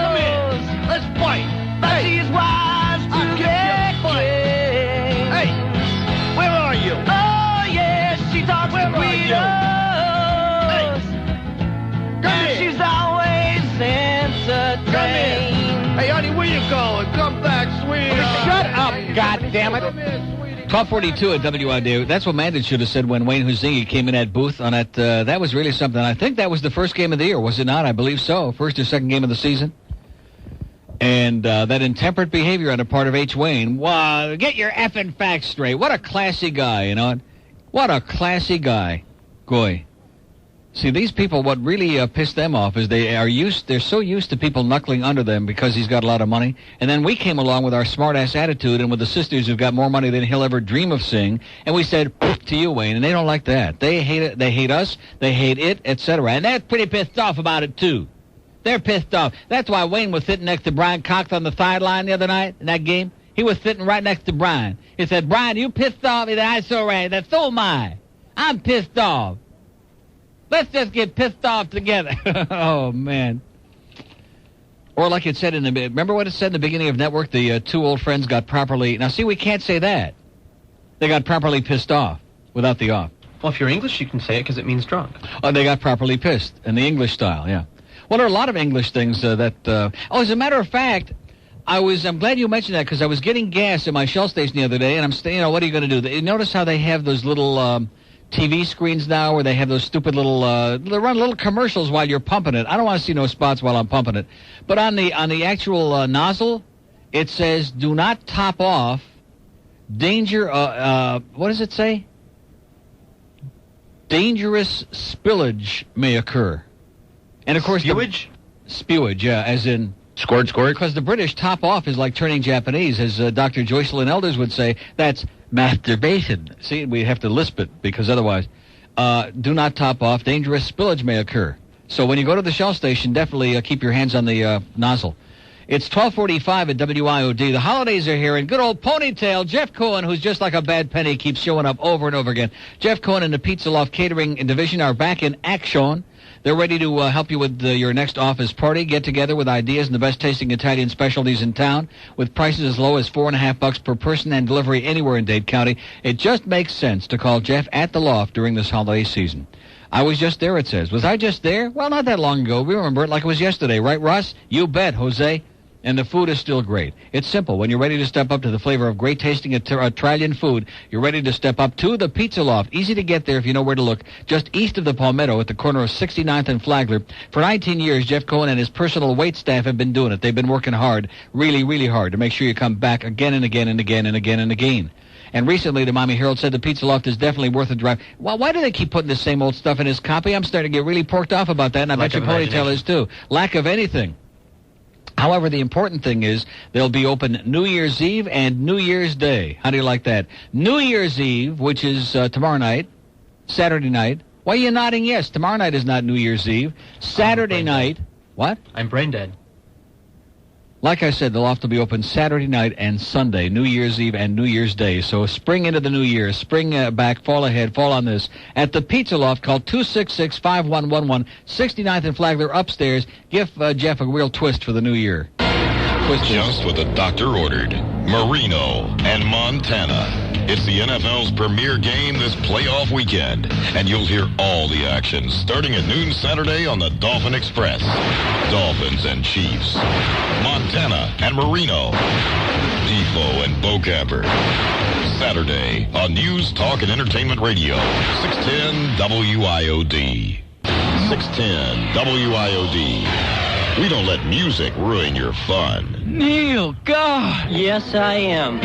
Come here. Let's fight.
But she's wise to get king.
Hey, where are you?
Oh, yes, she talks to Guidos. She's always entertained.
Come here. Hey, honey, where you going? Come back, sweetie.
Shut up, goddammit.
1242 at WID. That's what Mandich should have said when Wayne Huizinga came in that booth on that. That was really something. I think that was the first game of the year, was it not? I believe so. First or second game of the season. And that intemperate behavior on the part of H. Wayne. Wow, get your effing facts straight. What a classy guy, you know? What a classy guy. Goy. See, these people, what really pissed them off is they're so used to people knuckling under them because he's got a lot of money. And then we came along with our smart-ass attitude and with the sisters who've got more money than he'll ever dream of seeing. And we said, to you, Wayne, and they don't like that. They hate it. They hate us. They hate it, etc. And they're pretty pissed off about it, too. They're pissed off. That's why Wayne was sitting next to Brian Cox on the sideline the other night in that game. He was sitting right next to Brian. He said, Brian, you pissed off? He said, I so right. That's so am I. I'm pissed off. Let's just get pissed off together. Oh, man. Or like it said remember what it said in the beginning of Network? The two old friends got properly... Now, see, we can't say that. They got properly pissed off without the off.
Well, if you're English, you can say it because it means drunk.
Oh, they got properly pissed in the English style, yeah. Well, there are a lot of English things that... as a matter of fact, I'm glad you mentioned that because I was getting gas at my Shell station the other day, and I'm staying, what are you going to do? You notice how they have those little... TV screens now where they have those stupid little they run little commercials while you're pumping it. I don't want to see no spots while I'm pumping it. But on the actual nozzle, it says do not top off. Danger what does it say? Dangerous spillage may occur. And of course
spewage?
Spewage, yeah, as in
squirt.
Because the British top off is like turning Japanese, as Dr. Joycelyn Elders would say. That's masturbation. See, we have to lisp it because otherwise, do not top off. Dangerous spillage may occur. So when you go to the Shell station, definitely keep your hands on the nozzle. It's 12:45 at WIOD. The holidays are here, and good old Ponytail Jeff Cohen, who's just like a bad penny, keeps showing up over and over again. Jeff Cohen and the Pizza Loft Catering Division are back in action. They're ready to help you with your next office party. Get together with ideas and the best-tasting Italian specialties in town with prices as low as $4.50 per person and delivery anywhere in Dade County. It just makes sense to call Jeff at the Loft during this holiday season. I was just there, it says. Was I just there? Well, not that long ago. We remember it like it was yesterday. Right, Russ? You bet, Jose. And the food is still great. It's simple. When you're ready to step up to the flavor of great-tasting Italian food, you're ready to step up to the Pizza Loft. Easy to get there if you know where to look. Just east of the Palmetto at the corner of 69th and Flagler. For 19 years, Jeff Cohen and his personal wait staff have been doing it. They've been working hard, really, really hard, to make sure you come back again and again and again and again and again. And recently, the Miami Herald said the Pizza Loft is definitely worth a drive. Well, why do they keep putting the same old stuff in his copy? I'm starting to get really porked off about that, and I bet your Ponytail is too. Lack of anything. However, the important thing is they'll be open New Year's Eve and New Year's Day. How do you like that? New Year's Eve, which is tomorrow night, Saturday night. Why are you nodding yes? Tomorrow night is not New Year's Eve. Saturday night. What?
I'm brain dead.
Like I said, the Loft will be open Saturday night and Sunday, New Year's Eve and New Year's Day. So spring into the new year, spring back, fall ahead, fall on this. At the Pizza Loft, call 266-5111, 69th and Flagler upstairs. Give Jeff a real twist for the new year. twist this.
Just what the doctor ordered. Marino and Montana. It's the NFL's premier game this playoff weekend, and you'll hear all the action starting at noon Saturday on the Dolphin Express. Dolphins and Chiefs. Montana and Marino. Defoe and Bocamper. Saturday on News, Talk, and Entertainment Radio. 610 WIOD. 610 WIOD. We don't let music ruin your fun.
Neil, God. Yes, I am.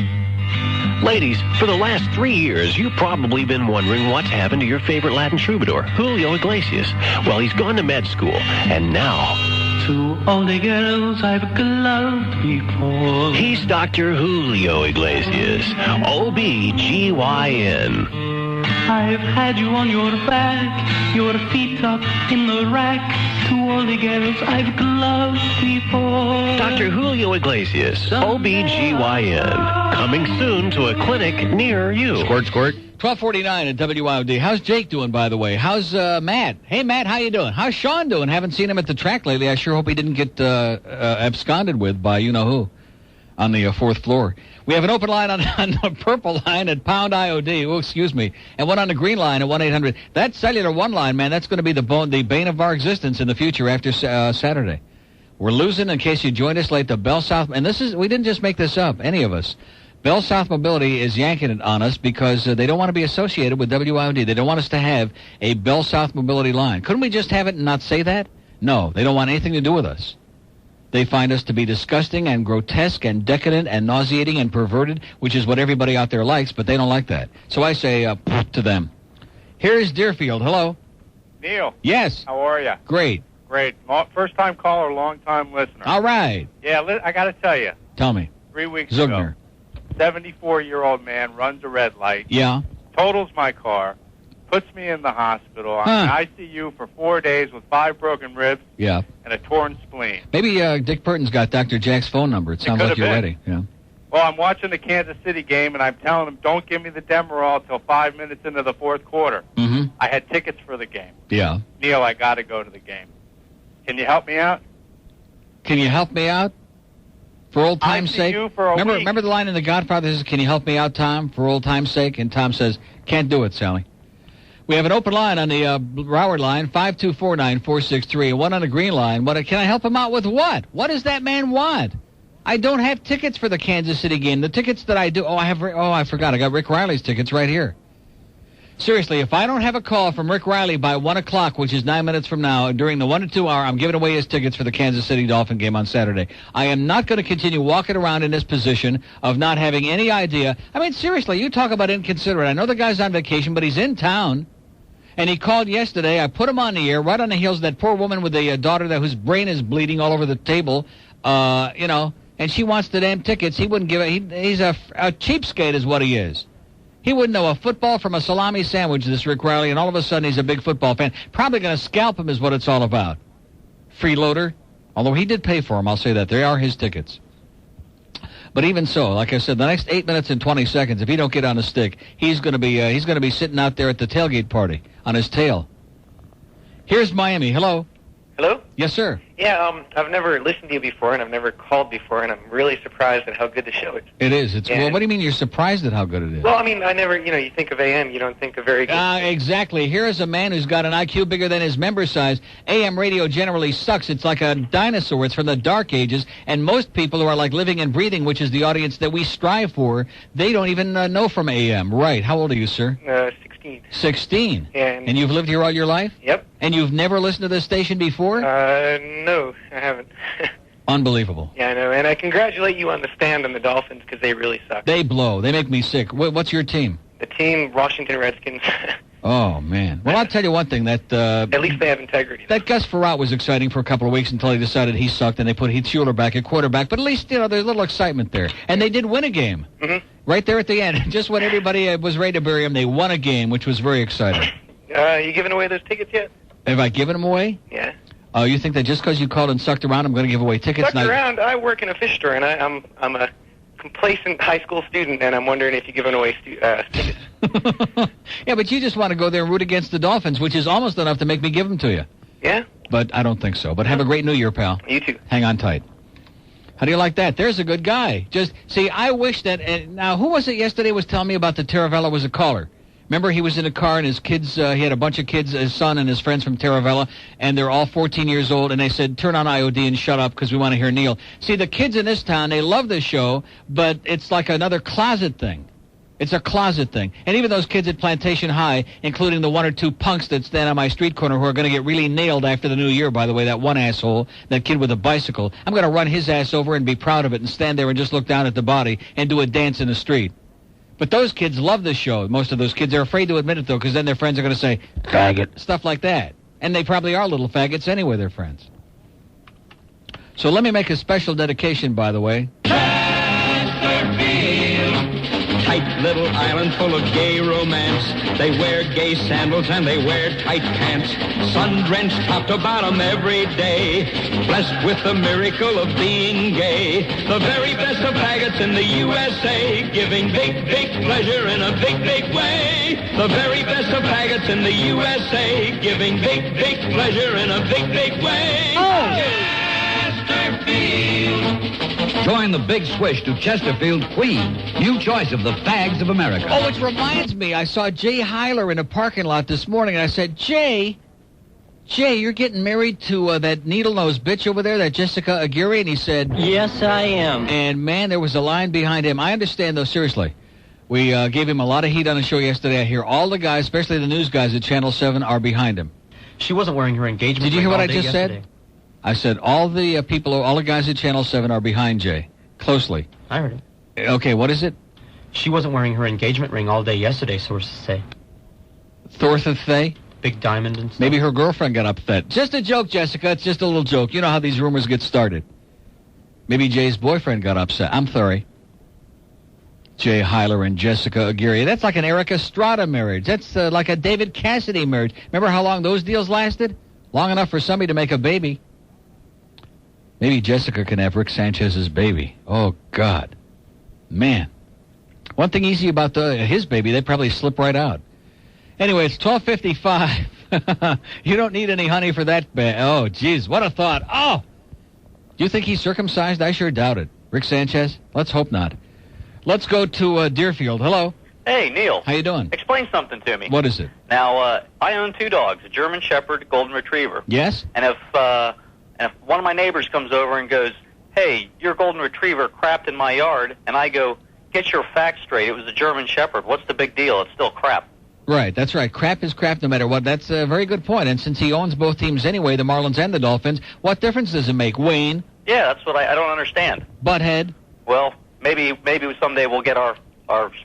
Ladies, for the last 3 years, you've probably been wondering what's happened to your favorite Latin troubadour, Julio Iglesias. Well, he's gone to med school, and now...
To all the girls I've loved before.
He's Dr. Julio Iglesias, OB-GYN.
I've had you on your back, your feet up in the rack. To all the girls I've loved before.
Dr. Julio Iglesias, OB-GYN, coming soon to a clinic near you.
Squirt, squirt. 1249 at WIOD. How's Jake doing, by the way? How's Matt? Hey, Matt, how you doing? How's Sean doing? Haven't seen him at the track lately. I sure hope he didn't get absconded with by you-know-who on the fourth floor. We have an open line on the purple line at pound IOD. Oh, excuse me. And one on the green line at 1-800. That cellular one line, man, that's going to be the bane of our existence in the future after Saturday. We're losing, in case you joined us late, the Bell South. And we didn't just make this up, any of us. Bell South Mobility is yanking it on us because they don't want to be associated with WIOD. They don't want us to have a Bell South Mobility line. Couldn't we just have it and not say that? No, they don't want anything to do with us. They find us to be disgusting and grotesque and decadent and nauseating and perverted, which is what everybody out there likes, but they don't like that. So I say to them. Here's Deerfield. Hello.
Neil.
Yes.
How are you?
Great.
Great. First-time caller, long-time listener.
All right.
Yeah, I got to tell you.
Tell me.
3 weeks
Zugner.
ago, 74-year-old man runs a red light.
Yeah.
Totals my car. Puts me in the hospital. I'm in ICU for 4 days with 5 broken ribs.
Yeah.
And a torn spleen.
Maybe Dick Burton's got Dr. Jack's phone number. It sounds like you're ready. Yeah.
Well, I'm watching the Kansas City game, and I'm telling him, don't give me the Demerol till 5 minutes into the fourth quarter.
Mm-hmm.
I had tickets for the game.
Yeah.
Neil, I got to go to the game. Can you help me out?
Can you help me out? For old time's sake?
For a week.
Remember the line in The Godfather says, can you help me out, Tom, for old time's sake? And Tom says, can't do it, Sally. We have an open line on the Broward line, 5249463. One on the green line. Can I help him out with what? What does that man want? I don't have tickets for the Kansas City game. The tickets that I do... I forgot. I got Rick Riley's tickets right here. Seriously, if I don't have a call from Rick Riley by 1 o'clock, which is 9 minutes from now, during the 1 to 2 hour, I'm giving away his tickets for the Kansas City Dolphin game on Saturday. I am not going to continue walking around in this position of not having any idea. I mean, seriously, you talk about inconsiderate. I know the guy's on vacation, but he's in town. And he called yesterday. I put him on the air right on the heels of that poor woman with the daughter whose brain is bleeding all over the table, and she wants the damn tickets. He wouldn't give it. He's a cheapskate is what he is. He wouldn't know a football from a salami sandwich, this Rick Riley, and all of a sudden he's a big football fan. Probably going to scalp him is what it's all about. Freeloader. Although he did pay for them, I'll say that. They are his tickets. But even so, like I said, the next 8 minutes and 20 seconds, if he don't get on a stick, he's going to be sitting out there at the tailgate party on his tail. Here's Miami. Hello.
Hello?
Yes, sir.
Yeah, I've never listened to you before, and I've never called before, and I'm really surprised at how good the show is.
It is. Well, what do you mean you're surprised at how good it is?
Well, I mean, I never, you think of AM, you don't think of very good.
Exactly. Here is a man who's got an IQ bigger than his member size. AM radio generally sucks. It's like a dinosaur. It's from the dark ages, and most people who are like living and breathing, which is the audience that we strive for, they don't even know from AM. Right. How old are you, sir?
16.
16?
Yeah.
And you've lived here all your life?
Yep.
And you've never listened to this station before?
No, I haven't.
Unbelievable.
Yeah, I know. And I congratulate you on the stand on the Dolphins because they really suck.
They blow. They make me sick. What's your team?
The team, Washington Redskins.
Oh, man. Well, I'll tell you one thing. That
at least they have integrity.
That Gus Frerotte was exciting for a couple of weeks until he decided he sucked, and they put Heath Schuler back at quarterback. But at least, there's a little excitement there. And they did win a game. Mm-hmm. Right there at the end. Just when everybody was ready to bury him, they won a game, which was very exciting.
You giving away those tickets yet?
Have I given them away?
Yeah.
Oh, you think that just because you called and sucked around, I'm going to give away tickets?
Sucked around? I work in a fish store, and I'm a complacent high school student, and I'm wondering if you're giving away tickets.
Yeah, but you just want to go there and root against the Dolphins, which is almost enough to make me give them to you.
Yeah?
But I don't think so. But have a great New Year, pal.
You too.
Hang on tight. How do you like that? There's a good guy. Just, see, I wish that, now, who was it yesterday was telling me about the Taravella was a caller? Remember, he was in a car, and his kids, he had a bunch of kids, his son and his friends from Taravella, and they're all 14 years old, and they said, turn on IOD and shut up because we want to hear Neil. See, the kids in this town, they love this show, but it's like another closet thing. It's a closet thing. And even those kids at Plantation High, including the one or two punks that stand on my street corner who are going to get really nailed after the new year, by the way, that one asshole, that kid with a bicycle, I'm going to run his ass over and be proud of it and stand there and just look down at the body and do a dance in the street. But those kids love this show. Most of those kids are afraid to admit it, though, because then their friends are going to say, faggot, stuff like that. And they probably are little faggots anyway, their friends. So let me make a special dedication, by the way.
Tight little island full of gay romance. They wear gay sandals and they wear tight pants. Sun-drenched top to bottom every day. Blessed with the miracle of being gay. The very best of faggots in the USA. Giving big, big pleasure in a big, big way. The very best of faggots in the USA. Giving big, big pleasure in a big, big way.
Join the big swish to Chesterfield Queen. New choice of the fags of America.
Oh, which reminds me, I saw Jay Heiler in a parking lot this morning, and I said, Jay, you're getting married to that needle-nosed bitch over there, that Jessica Aguirre? And he said,
yes, I am.
And, man, there was a line behind him. I understand, though, seriously. We gave him a lot of heat on the show yesterday. I hear all the guys, especially the news guys at Channel 7, are behind him.
She wasn't wearing her engagement ring.
Did you hear what I just
yesterday.
said? I said all the people, all the guys at Channel 7 are behind Jay, closely.
I heard it.
Okay, what is it?
She wasn't wearing her engagement ring all day yesterday, sources say.
Thorthathay?
Big diamond and stuff.
Maybe her girlfriend got upset. Just a joke, Jessica. It's just a little joke. You know how these rumors get started. Maybe Jay's boyfriend got upset. I'm sorry. Jay Heiler and Jessica Aguirre. That's like an Eric Estrada marriage. That's like a David Cassidy marriage. Remember how long those deals lasted? Long enough for somebody to make a baby. Maybe Jessica can have Rick Sanchez's baby. Oh, God. Man. One thing easy about his baby, they probably slip right out. Anyway, it's 12:55. You don't need any honey for that. Oh, geez, what a thought. Oh! Do you think he's circumcised? I sure doubt it. Rick Sanchez? Let's hope not. Let's go to Deerfield. Hello.
Hey, Neil.
How you doing?
Explain something to me.
What is it?
Now, I own two dogs, a German Shepherd, a Golden Retriever.
Yes?
And if one of my neighbors comes over and goes, hey, your Golden Retriever crapped in my yard, and I go, get your facts straight, it was a German Shepherd, what's the big deal? It's still crap.
Right, that's right. Crap is crap no matter what. That's a very good point. And since he owns both teams anyway, the Marlins and the Dolphins, what difference does it make? Wayne?
Yeah, that's what I don't understand.
Butthead?
Well, maybe someday we'll get our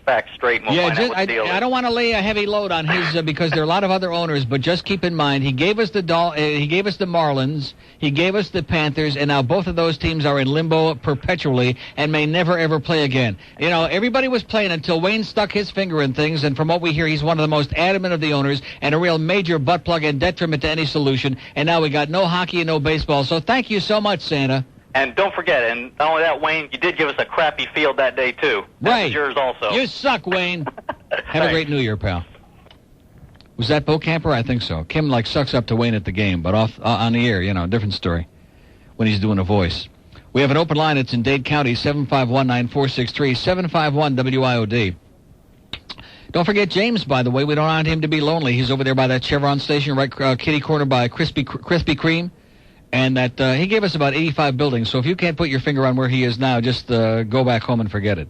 facts straight and we'll find out what the deal is.
I don't want to lay a heavy load on his because there are a lot of other owners, but just keep in mind he gave us the Marlins, he gave us the Panthers, and now both of those teams are in limbo perpetually and may never ever play again. You know, everybody was playing until Wayne stuck his finger in things, and from what we hear, he's one of the most adamant of the owners and a real major butt plug and detriment to any solution. And now we got no hockey and no baseball. So thank you so much, Santa.
And don't forget, and not only that, Wayne, you did give us a crappy field that day, too. That was yours also.
You suck, Wayne. Have a great New Year, pal. Was that Bo Camper? I think so. Kim, sucks up to Wayne at the game, but off on the air, different story when he's doing a voice. We have an open line. It's in Dade County, 751-9463, 751-WIOD. Don't forget James, by the way. We don't want him to be lonely. He's over there by that Chevron station, right kitty corner by Krispy Kreme. And that he gave us about 85 buildings. So if you can't put your finger on where he is now, just go back home and forget it.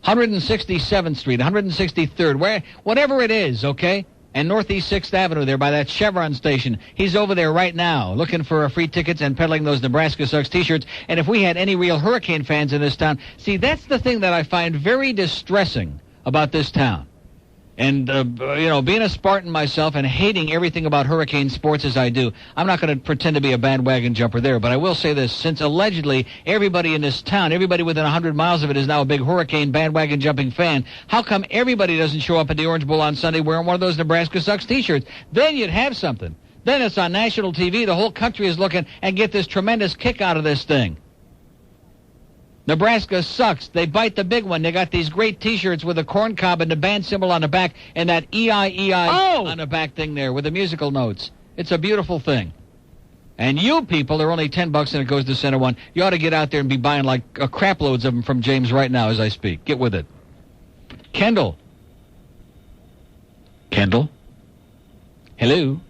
167th Street, 163rd, whatever it is, okay? And Northeast 6th Avenue there by that Chevron station. He's over there right now looking for free tickets and peddling those Nebraska Sucks T-shirts. And if we had any real Hurricane fans in this town, see, that's the thing that I find very distressing about this town. And, being a Spartan myself and hating everything about Hurricane sports as I do, I'm not going to pretend to be a bandwagon jumper there. But I will say this, since allegedly everybody in this town, everybody within 100 miles of it is now a big Hurricane bandwagon jumping fan, how come everybody doesn't show up at the Orange Bowl on Sunday wearing one of those Nebraska Sucks T-shirts? Then you'd have something. Then it's on national TV. The whole country is looking and get this tremendous kick out of this thing. Nebraska sucks. They bite the big one. They got these great T-shirts with a corn cob and the band symbol on the back and that E-I-E-I on the back thing there with the musical notes. It's a beautiful thing. And you people are only $10 and it goes to Center One. You ought to get out there and be buying like a crap loads of them from James right now as I speak. Get with it. Kendall. Kendall? Hello?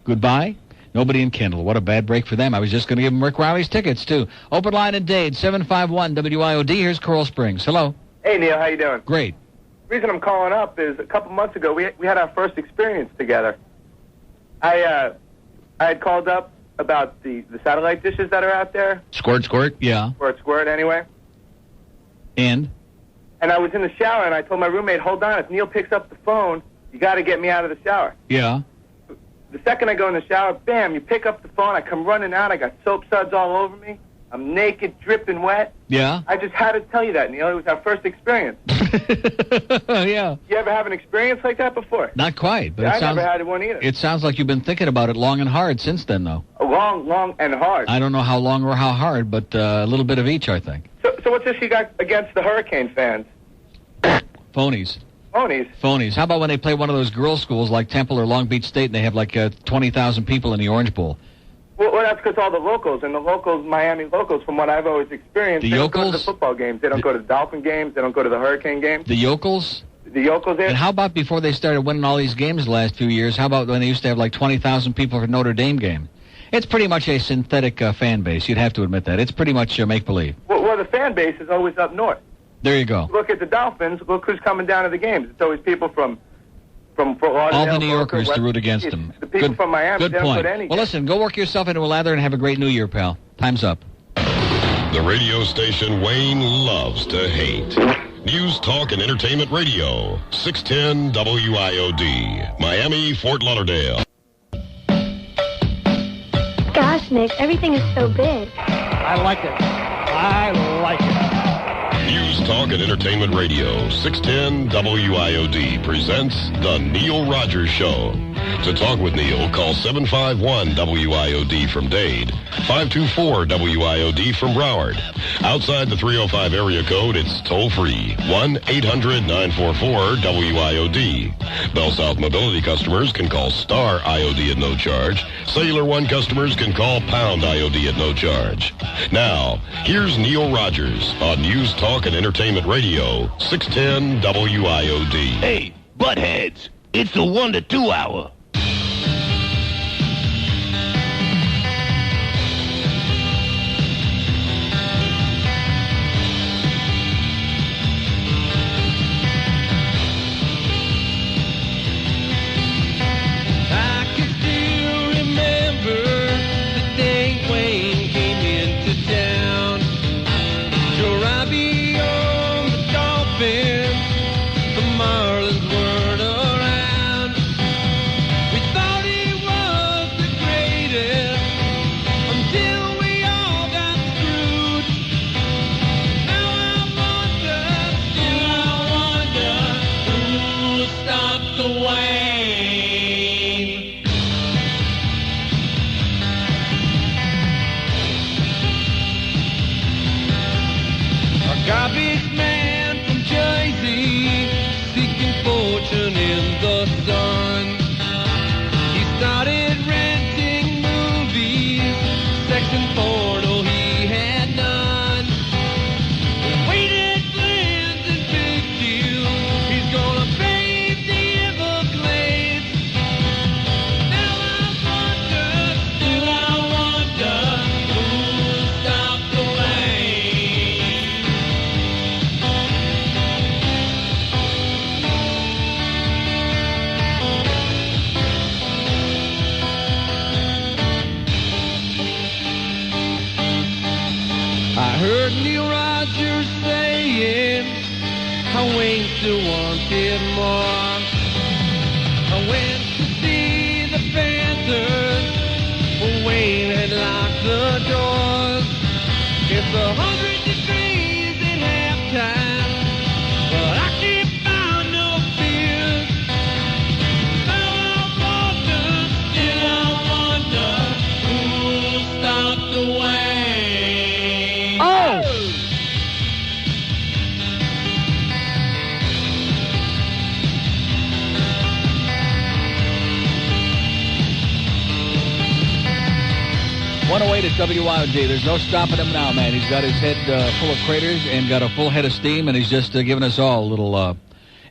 Goodbye? Nobody in Kendall. What a bad break for them. I was just going to give them Rick Riley's tickets, too. Open line in Dade, 751 WIOD. Here's Coral Springs. Hello.
Hey, Neil. How you doing?
Great.
The reason I'm calling up is a couple months ago, we had our first experience together. I had called up about the satellite dishes that are out there.
Squirt? Yeah.
Squirt, anyway.
And
I was in the shower, and I told my roommate, hold on, if Neil picks up the phone, you got to get me out of the shower.
Yeah.
The second I go in the shower, bam, you pick up the phone, I come running out, I got soap suds all over me, I'm naked, dripping wet.
Yeah.
I just had to tell you that, Neil. It was our first experience.
Yeah.
You ever have an experience like that before?
Not quite, but
Yeah,
it sounds,
I never had one either.
It sounds like you've been thinking about it long and hard since then, though.
Long, and hard.
I don't know how long or how hard, but a little bit of each, I think.
So what's this you got against the Hurricane fans?
Phonies.
Phonies?
How about when they play one of those girls' schools like Temple or Long Beach State and they have like 20,000 people in the Orange Bowl?
Well, that's because all the locals, and the locals, Miami locals, from what I've always experienced,
The
they don't go to
yokels?
the football games. They don't go to the Dolphin games. They don't go to the Hurricane games.
The yokels?
The yokels there?
And how about before they started winning all these games the last few years, how about when they used to have like 20,000 people for Notre Dame game? It's pretty much a synthetic fan base. You'd have to admit that. It's pretty much make-believe.
Well, the fan base is always up north.
There you go.
Look at the Dolphins. Look who's coming down to the games. It's always people from Fort Lauderdale.
All the New
Boca,
Yorkers
West-
to root against them.
The people from Miami,
Good
they don't
point.
go to any
Well, listen, go work yourself into a lather and have a great New Year, pal. Time's up.
The radio station Wayne loves to hate. News, talk, and entertainment radio. 610 WIOD. Miami, Fort Lauderdale.
Gosh, Nick, everything is so big.
I like it. I like it.
News, talk, and entertainment radio. 610 WIOD presents The Neil Rogers Show. To talk with Neil, call 751-WIOD from Dade, 524-WIOD from Broward. Outside the 305 area code, it's toll-free, 1-800-944-WIOD. Bell South Mobility customers can call Star IOD at no charge. Cellular One customers can call Pound IOD at no charge. Now, here's Neil Rogers on News, Talk, and Entertainment Radio, 610 WIOD.
Hey, buttheads, it's the 1 to 2 hour.
I can still remember the day Wayne came into town. Joe Robbie on the Dolphins, the Marlins weren't around. We thought he was the greatest until we all got screwed. Now I wonder, still I wonder, who'll stop the Wayne? A garbage man from Jersey, seeking fortune in the sun. He started renting movies, sex and porno he had none. Waited lands and big deals, he's gonna pave the Everglades. Now I wonder, still I wonder, who'll stop the Wayne? I heard Neil Rogers saying how Wayne still wanted more. I went to see the Panthers, but Wayne had locked the doors. It's 100 degrees at halftime, but I can't find no beers. Now I wonder, still I wonder, who'll stop the Wayne?
108 at WIOD. There's no stopping him now, man. He's got his head full of craters and got a full head of steam, and he's just giving us all a little...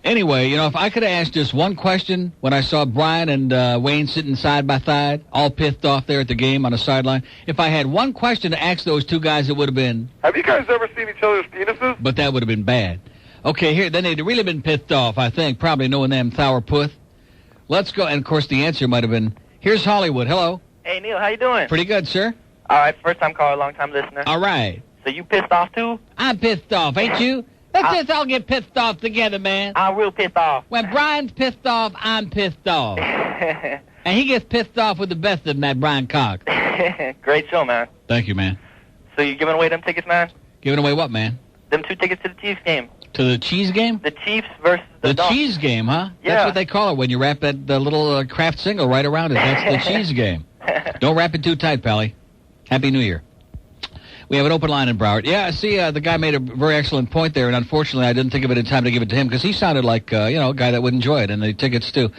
Anyway, you know, if I could have asked just one question when I saw Brian and Wayne sitting side by side, all pithed off there at the game on the sideline, if I had one question to ask those two guys, it would have been...
Have you guys ever seen each other's penises?
But that would have been bad. Okay, here, then they'd really been pithed off, I think, probably knowing them sourpuss. Let's go, and of course the answer might have been, here's Hollywood. Hello.
Hey, Neil, how you doing?
Pretty good, sir.
All right, first-time caller, long-time listener.
All right.
So you pissed off, too?
I'm pissed off, ain't you? Let's just all get pissed off together, man.
I'm real pissed off.
When Brian's pissed off, I'm pissed off. And he gets pissed off with the best of them, that Brian Cox.
Great show, man.
Thank you, man.
So you giving away them tickets, man?
Giving away what, man?
Them 2 tickets to the Chiefs game.
To the cheese game?
The Chiefs versus
the
Dolphins.
cheese game, huh?
Yeah.
That's what they call it when you wrap that little Kraft single right around it. That's the cheese game. Don't wrap it too tight, Pally. Happy New Year. We have an open line in Broward. Yeah, see, the guy made a very excellent point there, and unfortunately I didn't think of it in time to give it to him because he sounded like, a guy that would enjoy it, and the tickets too.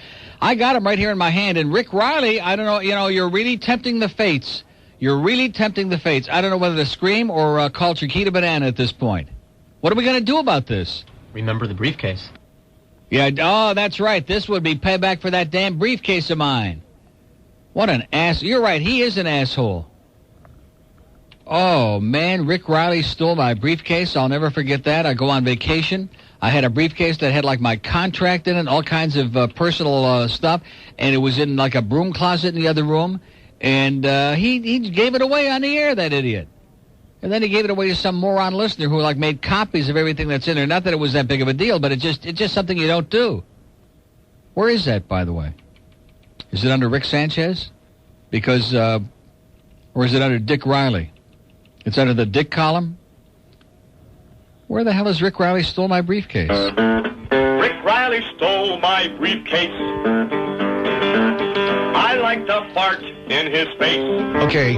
I got him right here in my hand, and Rick Riley, I don't know, you're really tempting the fates. You're really tempting the fates. I don't know whether to scream or call Chiquita Banana at this point. What are we going to do about this?
Remember the briefcase.
Yeah, oh, that's right. This would be payback for that damn briefcase of mine. What an ass. You're right, he is an asshole. Oh, man, Rick Riley stole my briefcase. I'll never forget that. I go on vacation. I had a briefcase that had, like, my contract in it, all kinds of personal stuff, and it was in, like, a broom closet in the other room, and he gave it away on the air, that idiot. And then he gave it away to some moron listener who, like, made copies of everything that's in there. Not that it was that big of a deal, but it's just something you don't do. Where is that, by the way? Is it under Rick Sanchez? Because, or is it under Dick Riley? It's under the Dick column? Where the hell is Rick Riley stole my briefcase?
Rick Riley stole my briefcase. I like to fart in his face.
Okay.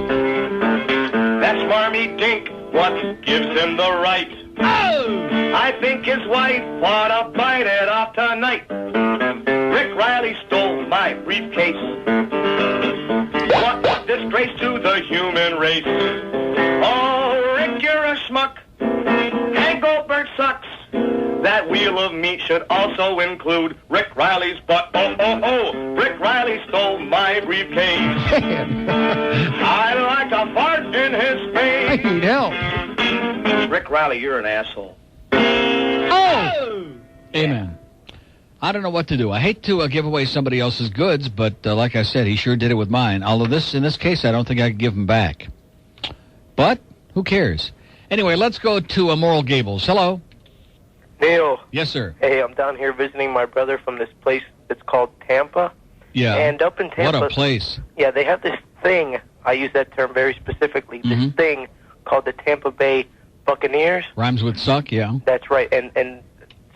That smarmy dink, what gives him the right? Oh! I think his wife ought to bite it off tonight. Rick Riley stole my briefcase. What a disgrace to the human race. Oh, Rick, you're a schmuck. Hank Goldberg sucks. That wheel of meat should also include Rick Riley's butt. Oh, Rick Riley stole my briefcase. I like a fart in his face.
I need help.
Rick Riley, you're an asshole.
Oh! Amen. I don't know what to do. I hate to give away somebody else's goods, but like I said, he sure did it with mine. Although in this case, I don't think I could give him back. But who cares? Anyway, let's go to Moral Gables. Hello.
Neil.
Yes, sir.
Hey, I'm down here visiting my brother from this place that's called Tampa.
Yeah.
And up in Tampa...
What a place.
Yeah, they have this thing, I use that term very specifically, this thing called the Tampa Bay Buccaneers.
Rhymes with suck, yeah.
That's right. And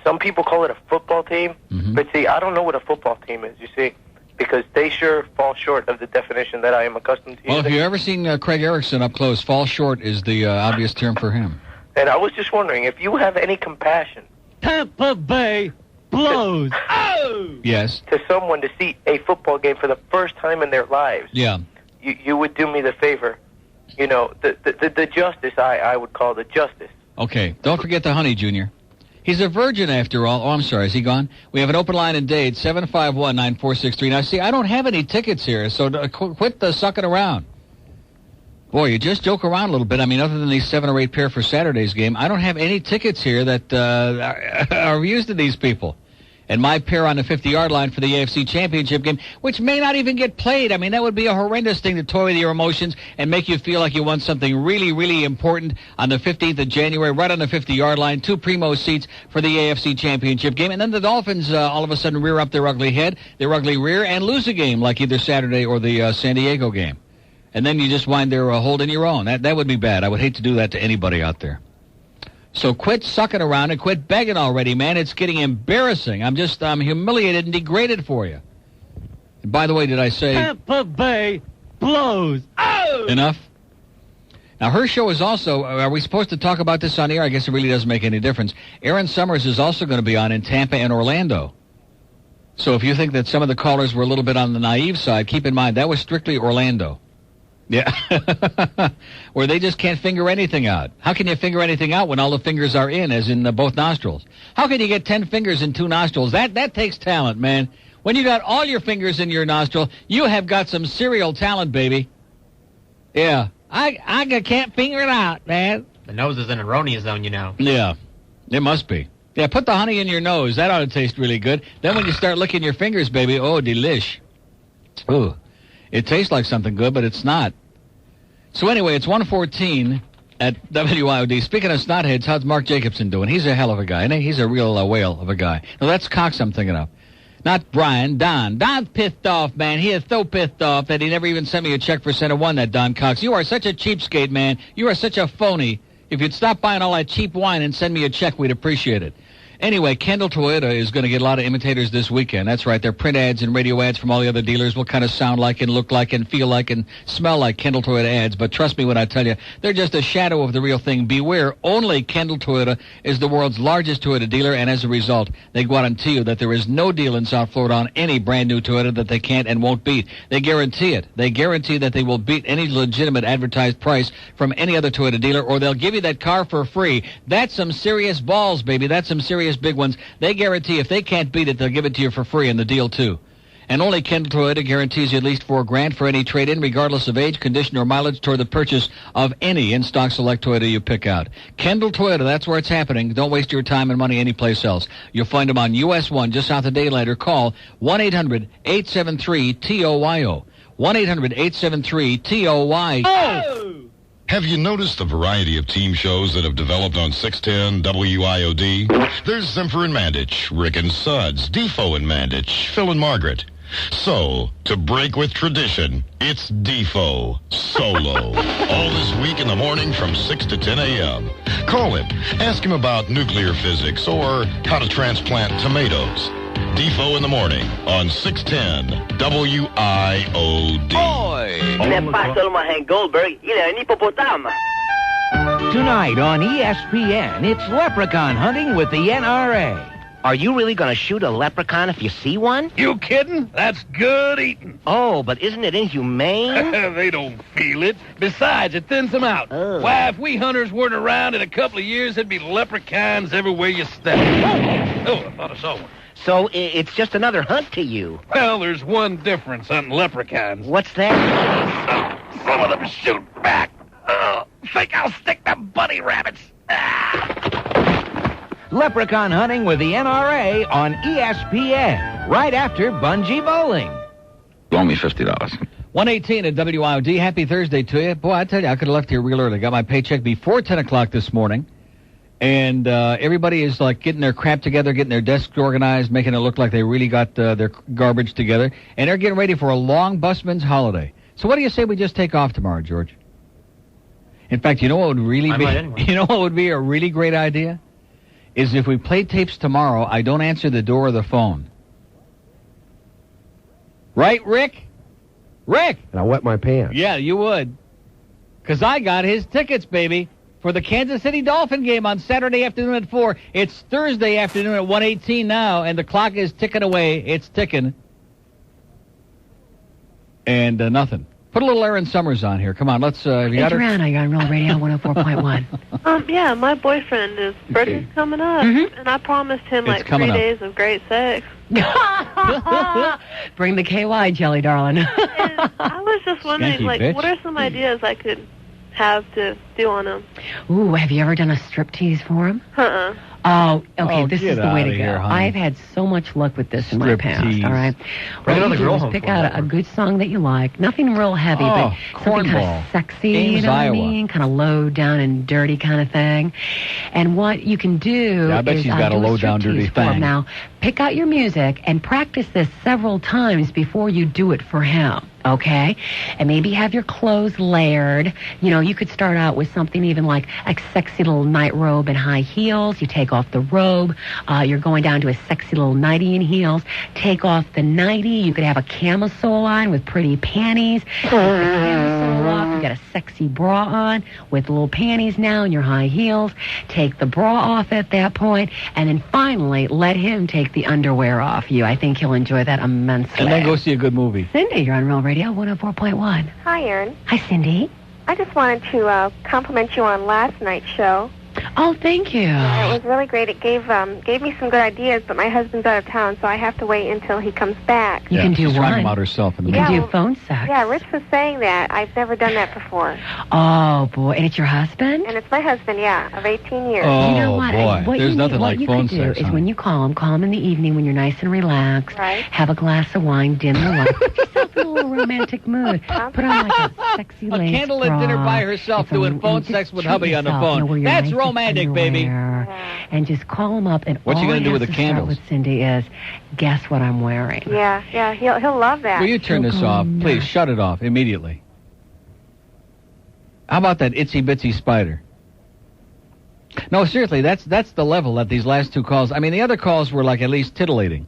some people call it a football team. But see, I don't know what a football team is, you see, because they sure fall short of the definition that I am accustomed to using.
Well, if you've ever seen Craig Erickson up close, fall short is the obvious term for him.
And I was just wondering, if you have any compassion...
Tampa Bay blows.
Yes.
To someone to see a football game for the first time in their lives.
Yeah.
You would do me the favor. You know, the justice, I would call the justice.
Okay. Don't forget the Honey Jr. He's a virgin after all. Oh, I'm sorry. Is he gone? We have an open line in Dade, 751-9463. Now, see, I don't have any tickets here, so quit sucking around. Boy, you just joke around a little bit. I mean, other than these 7 or 8 pair for Saturday's game, I don't have any tickets here that are used to these people. And my pair on the 50-yard line for the AFC Championship game, which may not even get played. I mean, that would be a horrendous thing to toy with your emotions and make you feel like you won something really, really important on the 15th of January, right on the 50-yard line, 2 primo seats for the AFC Championship game. And then the Dolphins all of a sudden rear up their ugly head, their ugly rear, and lose a game like either Saturday or the San Diego game. And then you just wind there holding your own. That would be bad. I would hate to do that to anybody out there. So quit sucking around and quit begging already, man. It's getting embarrassing. I'm humiliated and degraded for you. And by the way, did I say...
Tampa Bay blows. Oh!
Enough? Now, her show is also... Are we supposed to talk about this on air? I guess it really doesn't make any difference. Erin Summers is also going to be on in Tampa and Orlando. So if you think that some of the callers were a little bit on the naive side, keep in mind that was strictly Orlando. Yeah. Where they just can't finger anything out. How can you figure anything out when all the fingers are in, as in both nostrils? How can you get 10 fingers in 2 nostrils? That takes talent, man. When you got all your fingers in your nostril, you have got some serial talent, baby. Yeah. I can't figure it out, man.
The nose is an erroneous zone, you know.
Yeah. It must be. Yeah, put the honey in your nose. That ought to taste really good. Then when you start licking your fingers, baby, oh, delish. Ooh. It tastes like something good, but it's not. So anyway, it's 1:14 at WIOD. Speaking of snotheads, how's Mark Jacobson doing? He's a hell of a guy, isn't he? He's a real whale of a guy. No, that's Cox I'm thinking of. Not Brian, Don. Don's pissed off, man. He is so pissed off that he never even sent me a check for Center 1, that Don Cox. You are such a cheapskate, man. You are such a phony. If you'd stop buying all that cheap wine and send me a check, we'd appreciate it. Anyway, Kendall Toyota is going to get a lot of imitators this weekend. That's right. Their print ads and radio ads from all the other dealers will kind of sound like and look like and feel like and smell like Kendall Toyota ads. But trust me when I tell you, they're just a shadow of the real thing. Beware, only Kendall Toyota is the world's largest Toyota dealer, and as a result, they guarantee you that there is no deal in South Florida on any brand new Toyota that they can't and won't beat. They guarantee it. They guarantee that they will beat any legitimate advertised price from any other Toyota dealer, or they'll give you that car for free. That's some serious balls, baby. That's some serious big ones. They guarantee if they can't beat it, they'll give it to you for free in the deal, too. And only Kendall Toyota guarantees you at least $4,000 for any trade-in, regardless of age, condition, or mileage, toward the purchase of any in-stock select Toyota you pick out. Kendall Toyota, that's where it's happening. Don't waste your time and money anyplace else. You'll find them on US 1, just south of Daylight, or call 1-800-873-TOYO. 1-800-873-TOY.
Oh! Have you noticed the variety of team shows that have developed on 610 WIOD? There's Zimfer and Mandich, Rick and Suds, Defoe and Mandich, Phil and Margaret. So, to break with tradition, it's Defoe solo. All this week in the morning from 6 to 10 a.m. Call him. Ask him about nuclear physics or how to transplant tomatoes. Defoe in the morning on 610 WIOD.
Tonight on ESPN, it's leprechaun hunting with the NRA. Are you really going to shoot a leprechaun if you see one?
You kidding? That's good eating.
Oh, but isn't it inhumane?
They don't feel it. Besides, it thins them out.
Oh.
Why, if we hunters weren't around in a couple of years, there'd be leprechauns everywhere you step. Oh, I thought I saw one.
So it's just another hunt to you?
Well, there's one difference hunting leprechauns.
What's that?
Some of them shoot back. Think I'll stick to bunny rabbits.
Leprechaun hunting with the NRA on ESPN, right after bungee bowling.
Loan me $50. 118 at WIOD. Happy Thursday to you. Boy, I tell you, I could have left here real early. Got my paycheck before 10 o'clock this morning. And everybody is like getting their crap together, getting their desks organized, making it look like they really got their garbage together. And they're getting ready for a long busman's holiday. So what do you say we just take off tomorrow, George? In fact, you know what would really be?
Anyway.
You know what would be a really great idea? Is if we play tapes tomorrow, I don't answer the door or the phone. Right, Rick? Rick!
And I wet my pants.
Yeah, you would. Because I got his tickets, baby, for the Kansas City Dolphin game on Saturday afternoon at 4. It's Thursday afternoon at 1:18 now, and the clock is ticking away. It's ticking. And nothing. Put a little Erin Summers on here. Come on, let's... have you got her?
Adriana, you're on Real Radio 104.1.
Yeah, my boyfriend's birthday's coming up, and I promised him
It's
like 3
coming up.
days of great sex.
Bring the KY jelly, darling.
And I was just wondering,
Skanky
like,
bitch.
what are some ideas I could have to do on him?
Ooh, have you ever done a striptease for him?
Uh-uh.
Oh, okay,
Oh,
this
get
is the way
outta
to go.
here, honey.
I've had so much luck with this in my past,
Striptease.
all right?
Bring
What
another
you do
girl
is
home
pick
for
out
him.
a good song that you like. Nothing real heavy,
Oh,
but something kind
cornball.
of sexy, you
Ames,
know what I
Iowa.
mean? Kind of low down and dirty kind of thing. And what you can do
Yeah, I bet
is
she's got a
do
low down, dirty
striptease for him.
thing.
Now, pick out your music and practice this several times before you do it for him. Okay? And maybe have your clothes layered. You know, you could start out with something even like a sexy little night robe and high heels. You take off the robe. You're going down to a sexy little nightie in heels. Take off the nightie. You could have a camisole on with pretty panties. Take the camisole off. You got get a sexy bra on with little panties now and your high heels. Take the bra off at that point, and then finally let him take the underwear off you. I think he'll enjoy that immensely.
And then go see a good movie.
Cindy, you're on Real Radio 104.1.
Hi, Erin.
Hi, Cindy.
I just wanted to compliment you on last night's show.
Oh, thank you.
It was really great. It gave me some good ideas, but my husband's out of town, so I have to wait until he comes back.
You can do
she's
one.
talking about herself in the
You can
movie.
do phone sex.
Yeah, Rich was saying that. I've never done that before.
Oh, boy. And it's your husband?
And it's my husband, yeah, of 18 years.
Oh,
you know what?
boy.
What
There's
you
nothing
need,
like
what
phone
you could do
sex,
is
huh?
when you call him in the evening when you're nice and relaxed.
Right.
Have a glass of wine, dim the light. Put yourself in a little romantic mood. Put on like a sexy
A
lace
candlelit dinner
bra.
by herself doing phone sex with hubby on the phone.
Wear your
That's
nicest
romantic, baby.
underwear, and just call him up. And
What you
all
gonna
he
do with
has
the
to start
candles?
with Cindy is, guess what I'm wearing.
Yeah, he'll love that.
Will you turn this off? Please, shut it off immediately. How about that itsy-bitsy spider? No, seriously, that's the level that these last two calls... I mean, the other calls were like at least titillating.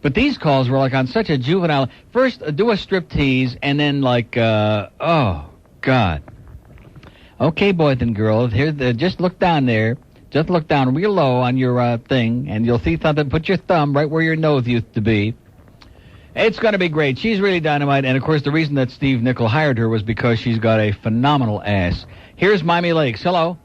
But these calls were like on such a juvenile... First, do a striptease, and then like, oh, God. Okay, boys and girls, just look down there. Just look down real low on your thing, and you'll see something. Put your thumb right where your nose used to be. It's going to be great. She's really dynamite. And, of course, the reason that Steve Nickel hired her was because she's got a phenomenal ass. Here's Miami Lakes. Hello.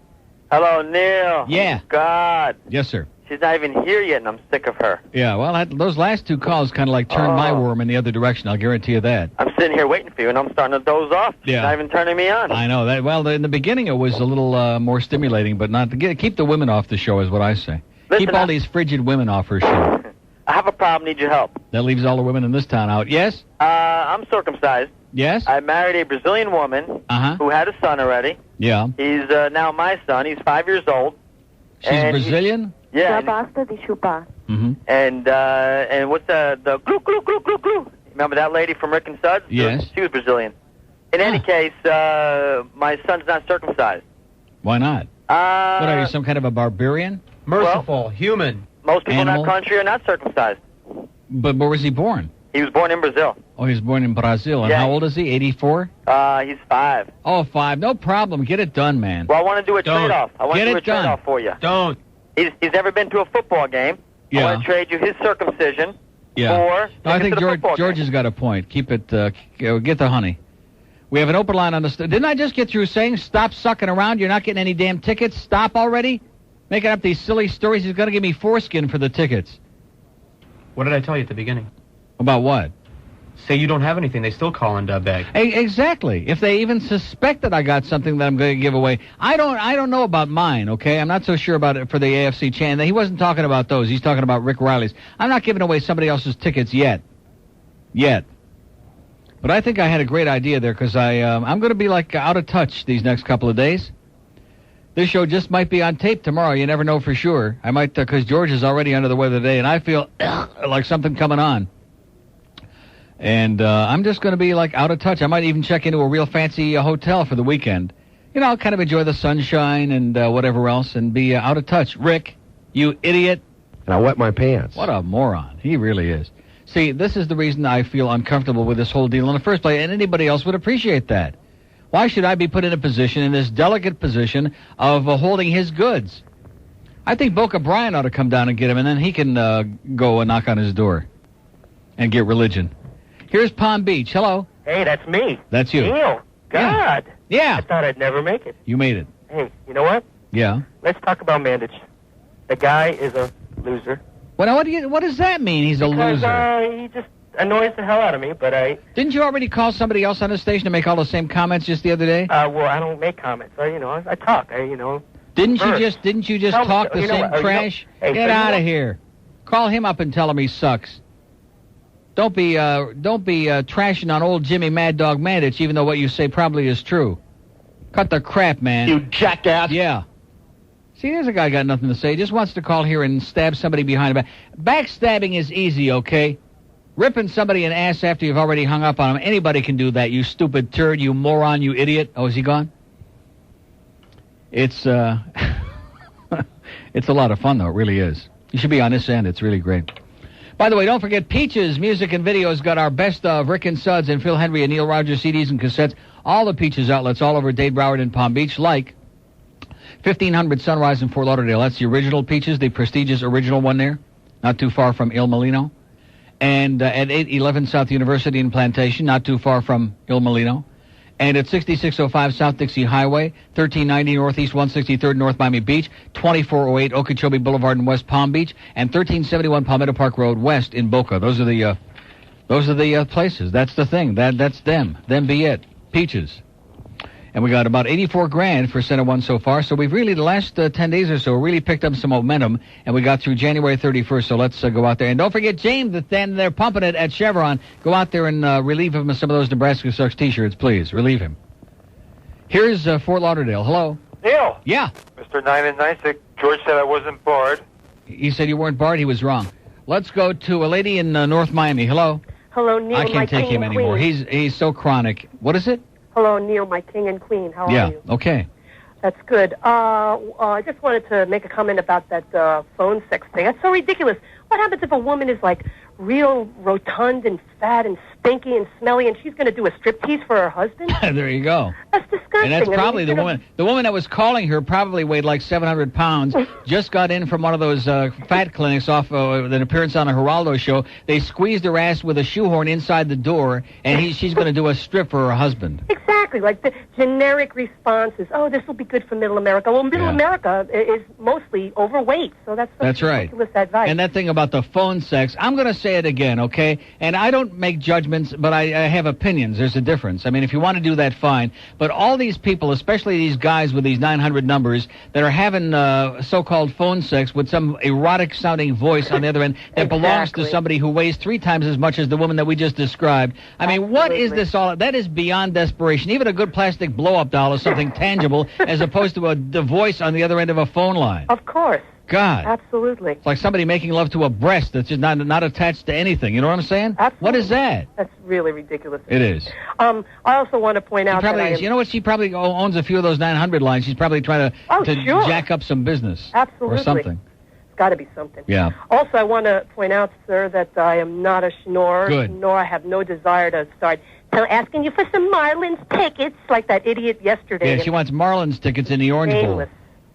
Hello, Neil.
Yeah.
God.
Yes, sir.
She's not even here yet, and I'm sick of her.
Yeah, well, those last two calls kind of like turned my worm in the other direction. I'll guarantee you that.
I'm sitting here waiting for you, and I'm starting to doze off.
Yeah.
She's not even turning me on.
I know that. Well, in the beginning, it was a little more stimulating, but not to keep the women off the show is what I say.
Listen,
keep all these frigid women off her show.
I have a problem. Need your help.
That leaves all the women in this town out. Yes?
I'm circumcised.
Yes?
I married a Brazilian woman who had a son already.
Yeah.
He's now my son. He's 5 years old.
She's Brazilian?
Yeah.
basta de chupar.
Mm-hmm.
And what's the glue, glue, glue, glue, glue? Remember that lady from Rick and Suds?
Yes.
She was Brazilian. In any case, my son's not circumcised.
Why not? What are you, some kind of a barbarian?
Merciful, human.
Most people
Animal?
in that country are not circumcised.
But where was he born?
He was born in Brazil.
Oh, he was born in Brazil. And
Yeah.
how old is he? 84?
He's 5.
Oh, 5. No problem. Get it done, man.
Well, I want to do a
Don't.
trade-off. I want
Get
to do a
it done.
trade-off for you.
Don't.
He's never been to a football game.
Yeah.
I want to trade you his circumcision
Yeah.
for
No, I
tickets
think
to the football
George
game.
has got a point. Keep it, get the honey. We have an open line on the... Didn't I just get through saying stop sucking around? You're not getting any damn tickets? Stop already? Making up these silly stories. He's going to give me foreskin for the tickets.
What did I tell you at the beginning?
About what?
Say you don't have anything. They still call and beg.
Exactly. If they even suspect that I got something that I'm going to give away, I don't know about mine. Okay, I'm not so sure about it for the AFC Chan. He wasn't talking about those. He's talking about Rick Riley's. I'm not giving away somebody else's tickets yet. But I think I had a great idea there because I'm going to be like out of touch these next couple of days. This show just might be on tape tomorrow. You never know for sure. I might because George is already under the weather today, and I feel like something coming on. And I'm just going to be, like, out of touch. I might even check into a real fancy hotel for the weekend. You know, kind of enjoy the sunshine and whatever else and be out of touch. Rick, you idiot.
And I wet my pants.
What a moron. He really is. See, this is the reason I feel uncomfortable with this whole deal in the first place, and anybody else would appreciate that. Why should I be put in a position, in this delicate position, of holding his goods? I think Boca Brian ought to come down and get him, and then he can go and knock on his door and get religion. Here's Palm Beach. Hello.
Hey, that's me.
That's you.
Neil. God.
Yeah.
I thought I'd never make it.
You made it.
Hey, you know what?
Yeah.
Let's talk about Mandich. The guy is a loser.
Well, what does that mean, he's a loser?
He just annoys the hell out of me, but
Didn't you already call somebody else on the station to make all the same comments just the other day?
well, I don't make comments. I talk.
Didn't
first.
you just
Tell me-
talk the
you know
same
what,
trash?
hey,
Get
so you
out
know-
of here. Call him up and tell him he sucks. Don't be trashing on old Jimmy Mad Dog Mandich, even though what you say probably is true. Cut the crap, man.
You jackass.
Yeah. See, there's a guy got nothing to say. Just wants to call here and stab somebody behind the back. Backstabbing is easy, okay? Ripping somebody an ass after you've already hung up on them. Anybody can do that, you stupid turd, you moron, you idiot. Oh, is he gone? It's, it's a lot of fun, though. It really is. You should be on this end. It's really great. By the way, don't forget Peaches Music and Videos got our best of Rick and Suds and Phil Henry and Neil Rogers CDs and cassettes. All the Peaches outlets all over Dade, Broward, and Palm Beach, like 1500 Sunrise in Fort Lauderdale. That's the original Peaches, the prestigious original one there, not too far from Il Molino. And at 811 South University in Plantation, not too far from Il Molino. And at 6605 South Dixie Highway, 1390 Northeast 163rd North Miami Beach, 2408 Okeechobee Boulevard in West Palm Beach, and 1371 Palmetto Park Road West in Boca. Those are the places. That's the thing. That's them. Them be it. Peaches. And we got about 84 grand for Center One so far. So we've really, the last 10 days or so, really picked up some momentum. And we got through January 31st. So let's go out there. And don't forget James, then they're pumping it at Chevron. Go out there and relieve him of some of those Nebraska Sucks T-shirts, please. Relieve him. Here's Fort Lauderdale. Hello.
Neil.
Yeah.
Mr. 996. George said I wasn't barred.
He said you weren't barred. He was wrong. Let's go to a lady in North Miami. Hello.
Hello, Neil.
I can't take him anymore. He's so chronic. What is it?
Hello, Neil, my king and queen. How are you?
Yeah, okay.
That's good. I just wanted to make a comment about that phone sex thing. That's so ridiculous. What happens if a woman is, like, real rotund and fat and stinky and smelly, and she's going to do a striptease for her husband?
There you go.
That's disgusting.
And that's probably the woman. The woman that was calling her probably weighed like 700 pounds, just got in from one of those fat clinics off an appearance on a Geraldo show. They squeezed her ass with a shoehorn inside the door, and she's going to do a strip for her husband.
Exactly. Like the generic response is, oh, this will be good for Middle America. Well, Middle America is mostly overweight, so that's ridiculous advice.
And that thing about the phone sex, I'm going to say it again, okay? And I don't make judgments, but I have opinions. There's a difference. I mean, if you want to do that, fine. But all these people, especially these guys with these 900 numbers that are having so-called phone sex with some erotic-sounding voice on the other end that belongs to somebody who weighs 3 times as much as the woman that we just described. I mean, what is this all? That is beyond desperation. Even a good plastic blow-up doll is something tangible as opposed to the voice on the other end of a phone line.
Of course.
God.
Absolutely.
It's like somebody making love to a breast that's just not attached to anything. You know what I'm saying?
Absolutely.
What is that?
That's really ridiculous.
It is.
I also want to point out that
you know what? She probably owns a few of those 900 lines. She's probably trying to jack up some business.
Absolutely.
Or something.
It's got to be something.
Yeah.
Also, I want to point out, sir, that I am not a schnorrer,
Good.
nor I have no desire to start asking you for some Marlins tickets like that idiot yesterday.
Yeah, she wants Marlins tickets in the Orange Bowl.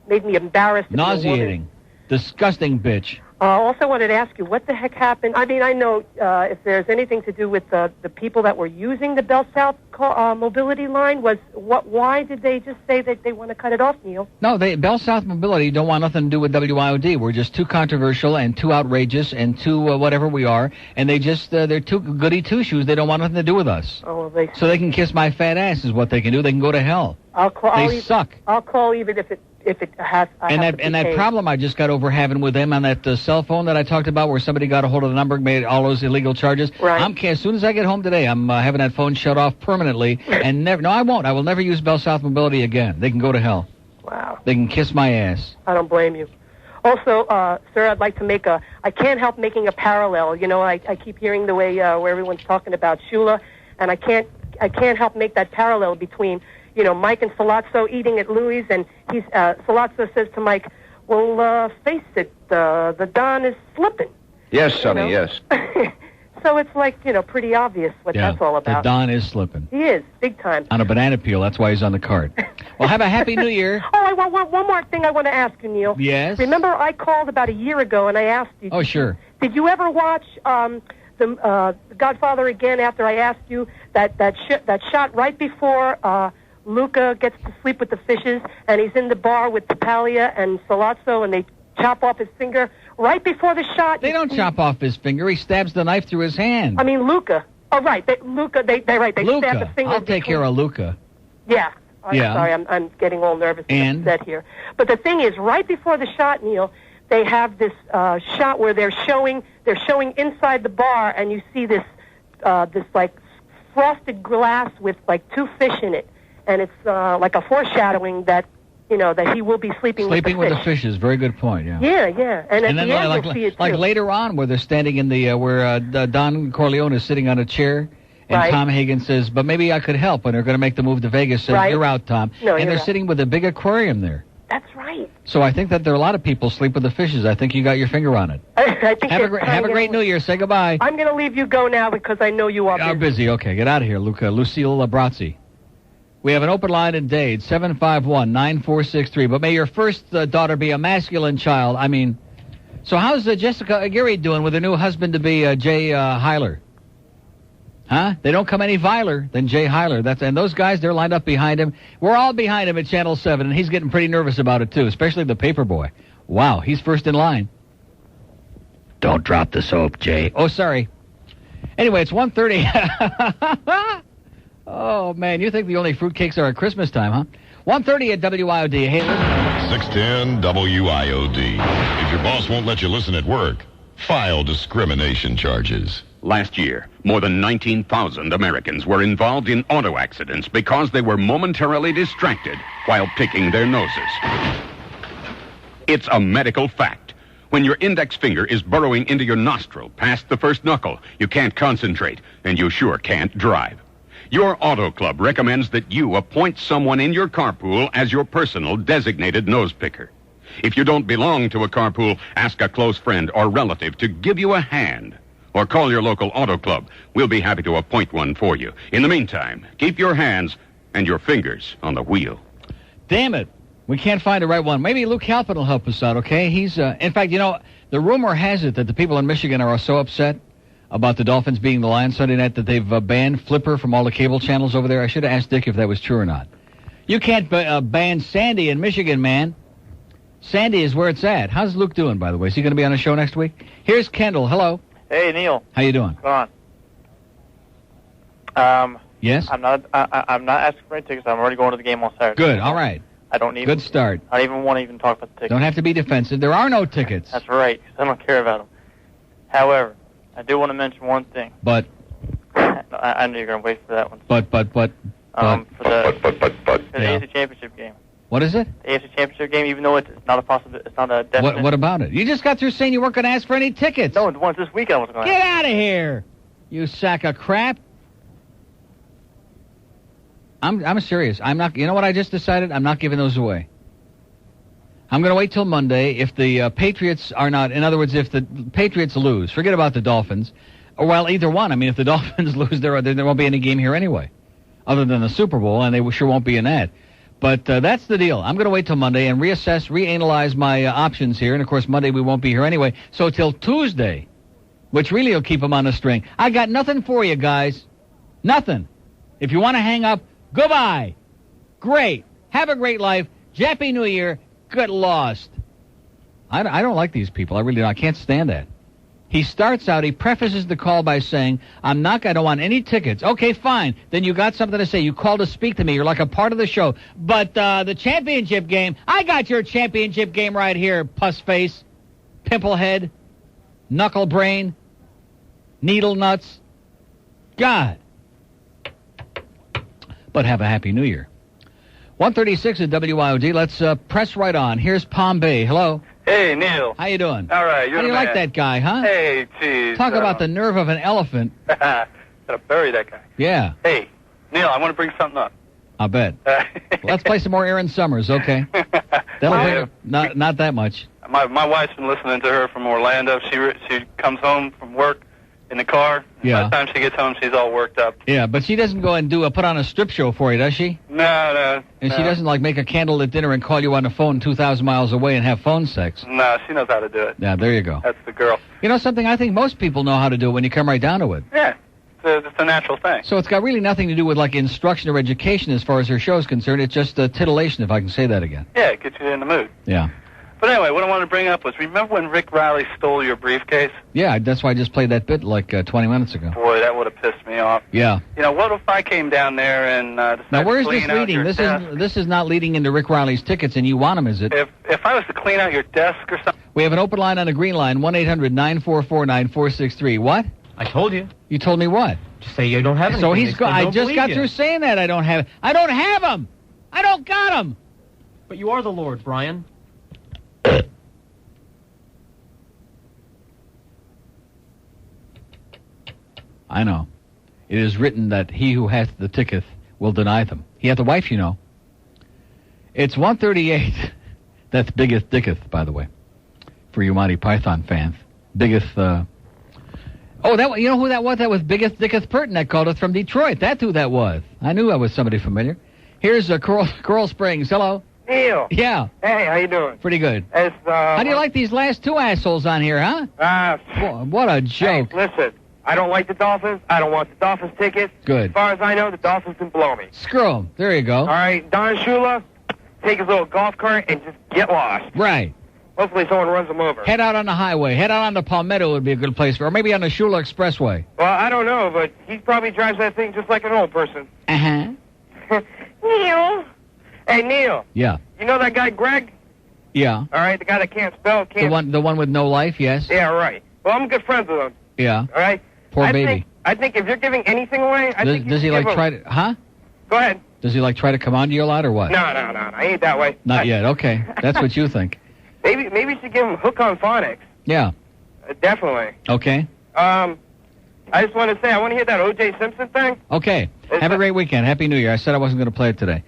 Made me embarrassed.
Nauseating. Disgusting bitch.
Also wanted to ask you, what the heck happened? I mean, I know if there's anything to do with the people that were using the Bell South mobility line, why did they just say that they want to cut it off, Neil?
No, Bell South Mobility don't want nothing to do with WIOD. We're just too controversial and too outrageous and too whatever we are, and they're too goody two-shoes. They don't want nothing to do with us.
Oh,
so they can kiss my fat ass is what they can do. They can go to hell. They suck.
I'll call even if it has.
That problem I just got over having with them on that cell phone that I talked about, where somebody got a hold of the number, made all those illegal charges.
Right.
As soon as I get home today, I'm having that phone shut off permanently, and never. No, I won't. I will never use Bell South Mobility again. They can go to hell.
Wow.
They can kiss my ass.
I don't blame you. Also, sir, I'd like to I can't help making a parallel. You know, I keep hearing the way where everyone's talking about Shula, and I can't help make that parallel between, you know, Mike and Salazzo eating at Louis, and Salazzo says to Mike, well, face it, the Don is slipping.
Yes, Sonny, yes.
So it's like, you know, pretty obvious what that's all about.
The Don is slipping.
He is, big time.
On a banana peel, that's why he's on the card. Well, have a Happy New Year.
Oh, I want one more thing I want to ask you, Neil.
Yes?
Remember I called about a year ago and I asked you.
Oh, sure.
Did you ever watch the Godfather again after I asked you that shot right before Luca gets to sleep with the fishes, and he's in the bar with Tapalia and Salazzo, and they chop off his finger right before the shot?
They don't chop off his finger. He stabs the knife through his hand.
I mean, Luca. Oh, right. They stab the finger.
I'll take care of Luca.
Yeah. I'm sorry. I'm getting all nervous and upset here. But the thing is, right before the shot, Neil, they have this shot where they're showing inside the bar, and you see this like frosted glass with like 2 fish in it. And it's like a foreshadowing that, you know, that he will be sleeping with the
fishes. Very good point, yeah.
Yeah. And at
then,
the end, you'll see it,
like
too.
later on, where they're standing in the, where Don Corleone is sitting on a chair, and Tom Hagen says, but maybe I could help, and they're going to make the move to Vegas, says, you're out, Tom.
No,
and they're
out.
sitting with a big aquarium there.
That's right.
So I think that there are a lot of people sleep with the fishes. I think you got your finger on it.
I think
have a great New Year. Say goodbye.
I'm going to leave you go now because I know you are busy.
Busy. Okay, get out of here, Lucille Labrazzi. We have an open line in Dade, 751-9463. But may your first daughter be a masculine child. I mean, so how's Jessica Aguirre doing with her new husband-to-be, Jay Heiler? Huh? They don't come any viler than Jay Heiler. And those guys, they're lined up behind him. We're all behind him at Channel 7, and he's getting pretty nervous about it, too, especially the paper boy. Wow, he's first in line. Don't drop the soap, Jay. Oh, sorry. Anyway, it's 1:30. Oh, man, you think the only fruitcakes are at Christmas time, huh? 1:30 at WIOD. Hey, listen.
610 WIOD. If your boss won't let you listen at work, file discrimination charges.
Last year, more than 19,000 Americans were involved in auto accidents because they were momentarily distracted while picking their noses. It's a medical fact. When your index finger is burrowing into your nostril past the first knuckle, you can't concentrate, and you sure can't drive. Your auto club recommends that you appoint someone in your carpool as your personal designated nose picker. If you don't belong to a carpool, ask a close friend or relative to give you a hand. Or call your local auto club. We'll be happy to appoint one for you. In the meantime, keep your hands and your fingers on the wheel.
Damn it. We can't find the right one. Maybe Luke Halpin will help us out, okay? He's, in fact, you know, the rumor has it that the people in Michigan are so upset about the Dolphins being the Lions Sunday night that they've banned Flipper from all the cable channels over there. I should have asked Dick if that was true or not. You can't ban Sandy in Michigan, man. Sandy is where it's at. How's Luke doing, by the way? Is he going to be on the show next week? Here's Kendall. Hello.
Hey, Neil.
How you doing?
Go on.
Yes?
I'm not asking for any tickets. I'm already going to the game on Saturday.
Good. All right.
I don't need.
Good start.
I don't even want to even talk about the tickets.
Don't have to be defensive. There are no tickets.
That's right. 'Cause I don't care about them. However, I do want to mention one thing.
But.
I know you're going to wait for that one.
But.
For the AFC Championship game.
What is it?
The AFC Championship game, even though it's not a possible, it's not a definite.
What about it? You just got through saying you weren't going to ask for any tickets.
No, the ones this week I was going to.
Get out of here, you sack of crap. I'm serious. I'm not. You know what I just decided? I'm not giving those away. I'm going to wait till Monday. If the Patriots are not, in other words, if the Patriots lose, forget about the Dolphins. Or, well, either one. I mean, if the Dolphins lose, there won't be any game here anyway, other than the Super Bowl, and they sure won't be in that. But that's the deal. I'm going to wait till Monday and reanalyze my options here. And, of course, Monday we won't be here anyway. So till Tuesday, which really will keep them on a string. I got nothing for you, guys. Nothing. If you want to hang up, goodbye. Great. Have a great life. Happy New Year. Get lost. I don't like these people. I really don't. I can't stand that. He starts out, he prefaces the call by saying, I don't want any tickets. Okay, fine. Then you got something to say. You called to speak to me. You're like a part of the show. But the championship game, I got your championship game right here, puss face, pimple head, knuckle brain, needle nuts. God. But have a happy New Year. 136 at WIOD. Let's press right on. Here's Palm Bay. Hello.
Hey, Neil.
How you doing?
All right.
How do you like that guy, huh?
Hey, geez.
Talk about the nerve of an elephant.
Gotta bury that guy.
Yeah.
Hey, Neil, I want to bring something up.
I'll bet. Let's play some more Erin Summers, okay? That'll bring not that much.
My wife's been listening to her from Orlando. She comes home from work in the car.
Yeah.
By the time she gets home, she's all worked up.
Yeah, but she doesn't go and put on a strip show for you, does she?
No.
And she doesn't, make a candlelit dinner and call you on the phone 2,000 miles away and have phone sex.
No, she knows how to do it.
Yeah, there you go.
That's the girl.
You know something? I think most people know how to do it when you come right down to it.
Yeah, it's a natural thing.
So it's got really nothing to do with, instruction or education as far as her show is concerned. It's just titillation, if I can say that again.
Yeah, it gets you in the mood.
Yeah.
But anyway, what I wanted to bring up was, remember when Rick Riley stole your briefcase?
Yeah, that's why I just played that bit 20 minutes ago.
Boy, that would have pissed me off.
Yeah.
You know, what if I came down there and decided
now, where's
to clean
this
out
leading?
your
This
desk?
is not leading into Rick Riley's tickets, and you want them, is it?
If I was to clean out your desk or something.
We have an open line on the green line, 1-800-944-9463. What?
I told you.
You told me what?
Just say you don't have anything.
So he's I just got through saying that I don't have. I don't have them. I don't got them.
But you are the Lord, Brian.
I know. It is written that he who hath the ticketh will deny them. He hath a wife, you know. It's 1:38. That's Biggest Dicketh, by the way, for you Monty Python fans. Biggest, you know who that was? That was Biggest Dicketh Burton that called us from Detroit. That's who that was. I knew I was somebody familiar. Here's Coral Springs. Hello.
Neil.
Yeah.
Hey, how you doing?
Pretty good. How do you like these last two assholes on here, huh? What a joke.
Hey, listen, I don't like the Dolphins. I don't want the Dolphins tickets.
Good.
As far as I know, the Dolphins can blow me.
Screw them. There you go.
All right, Don Shula, take his little golf cart and just get lost.
Right.
Hopefully someone runs him over.
Head out on the highway. Head out on the Palmetto would be a good place for, or maybe on the Shula Expressway.
Well, I don't know, but he probably drives that thing just like an old person.
Uh-huh.
Neil. Hey, Neil.
Yeah.
You know that guy, Greg?
Yeah.
All right, the guy that can't spell.
The one with no life, yes?
Yeah, right. Well, I'm good friends with him.
Yeah.
All right?
Poor baby.
I think if you're giving anything away,
Does he like try to, huh?
Go ahead.
Does he like try to come on to you a lot or what?
No, I ain't that way.
Not yet, okay. That's what you think.
Maybe you should give him hook on phonics.
Yeah.
Definitely.
Okay.
I just want to say, I want to hear that O.J. Simpson thing.
Okay. Have a great weekend. Happy New Year. I said I wasn't going to play it today.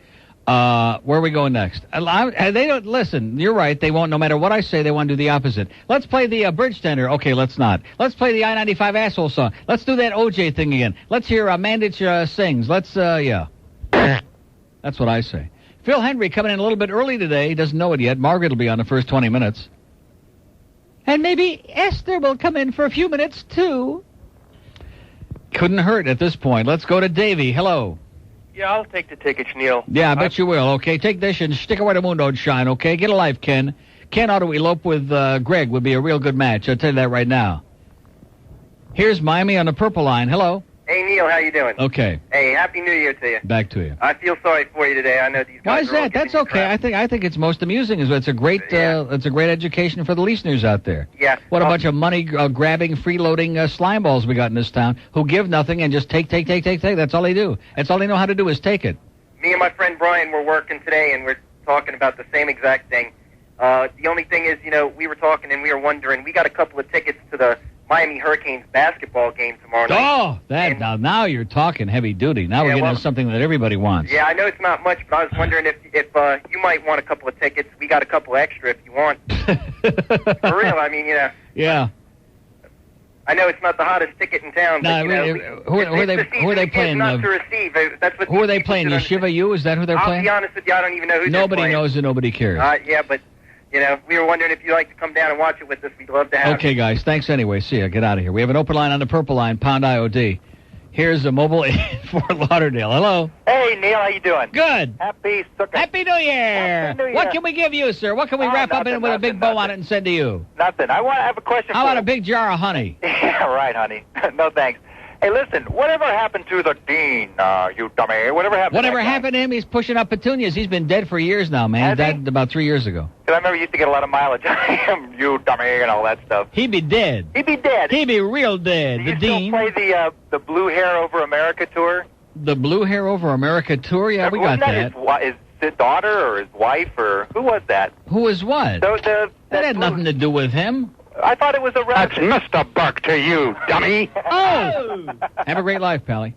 Where are we going next? They don't listen. You're right. They won't. No matter what I say, they want to do the opposite. Let's play the Bridge Tender. Okay, let's not. Let's play the I-95 asshole song. Let's do that OJ thing again. Let's hear Mandich sings. Let's yeah. That's what I say. Phil Henry coming in a little bit early today. He doesn't know it yet. Margaret will be on the first 20 minutes. And maybe Esther will come in for a few minutes, too. Couldn't hurt at this point. Let's go to Davey. Hello.
Yeah, I'll take the tickets, Neil.
Yeah, I bet you will. Okay, take this and stick away the moon don't shine, okay? Get a life, Ken. Ken ought to elope with Greg would be a real good match. I'll tell you that right now. Here's Miami on the purple line. Hello.
Hey, Neil, how you doing?
Okay.
Hey, Happy New Year to you.
Back to you.
I feel sorry for you today. I know these guys.
Why is that? That's okay. I think it's most amusing. It's a great education for the listeners out there.
Yeah.
What a bunch of money grabbing, freeloading slime balls we got in this town who give nothing and just take. That's all they do. That's all they know how to do is take it.
Me and my friend Brian were working today, and we're talking about the same exact thing. The only thing is, we were talking and we were wondering. We got a couple of tickets to the Miami Hurricanes basketball game tomorrow night.
Oh, now you're talking heavy duty. Now we're getting to something that everybody wants.
Yeah, I know it's not much, but I was wondering if you might want a couple of tickets. We got a couple extra if you want. For real, I mean,
Yeah.
I know it's not the hottest ticket in town, but
who are they playing?
Not to receive. That's what
who are they playing? Yeshiva U? Is that who they're playing?
I'll be honest with you, I don't even know who they're playing.
Nobody knows and nobody cares.
Yeah, but we were wondering if you'd like to come down and watch it with us. We'd love to have
Okay, guys. Thanks anyway. See ya. Get out of here. We have an open line on the purple line, pound IOD. Here's a mobile in Fort Lauderdale. Hello.
Hey, Neil. How you doing?
Good.
Happy New Year.
Happy New Year. What can we give you, sir? What can we wrap up in with a big bow on it and send to you?
Nothing. I have a question.
How about a big jar of honey?
Yeah, right, honey. No, thanks. Hey, listen, whatever happened to the dean, you dummy? Whatever
happened to him? He's pushing up petunias. He's been dead for years now, man. He died about 3 years ago.
Because I remember he used to get a lot of mileage on him, you dummy, and all that stuff.
He'd be dead.
He'd be
real dead.
Do you still play the Blue Hair Over America tour?
The Blue Hair Over America tour? Yeah, we got that.
His daughter or his wife or who was that?
Who was what?
That
had nothing to do with him.
I thought it was a
That's Mr. Burke to you, dummy.
Oh! Have a great life, Pally.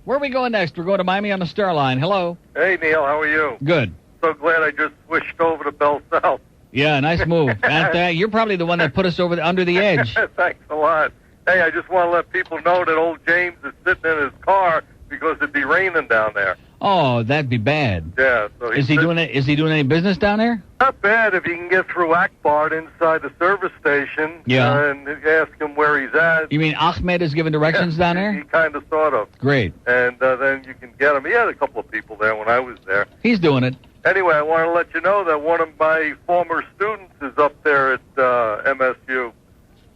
Where are we going next? We're going to Miami on the Star Line. Hello.
Hey, Neil. How are you?
Good.
So glad I just switched over to Bell South.
Yeah, nice move. You're probably the one that put us under the edge.
Thanks a lot. Hey, I just want to let people know that old James is sitting in his car because it'd be raining down there.
Oh, that'd be bad.
Yeah. So
is he doing any business down there?
Not bad if you can get through Akbart inside the service station.
Yeah.
And ask him where he's at.
You mean Ahmed is giving directions down there?
He kind of, sort of.
Great.
And then you can get him. He had a couple of people there when I was there.
He's doing it.
Anyway, I want to let you know that one of my former students is up there at MSU.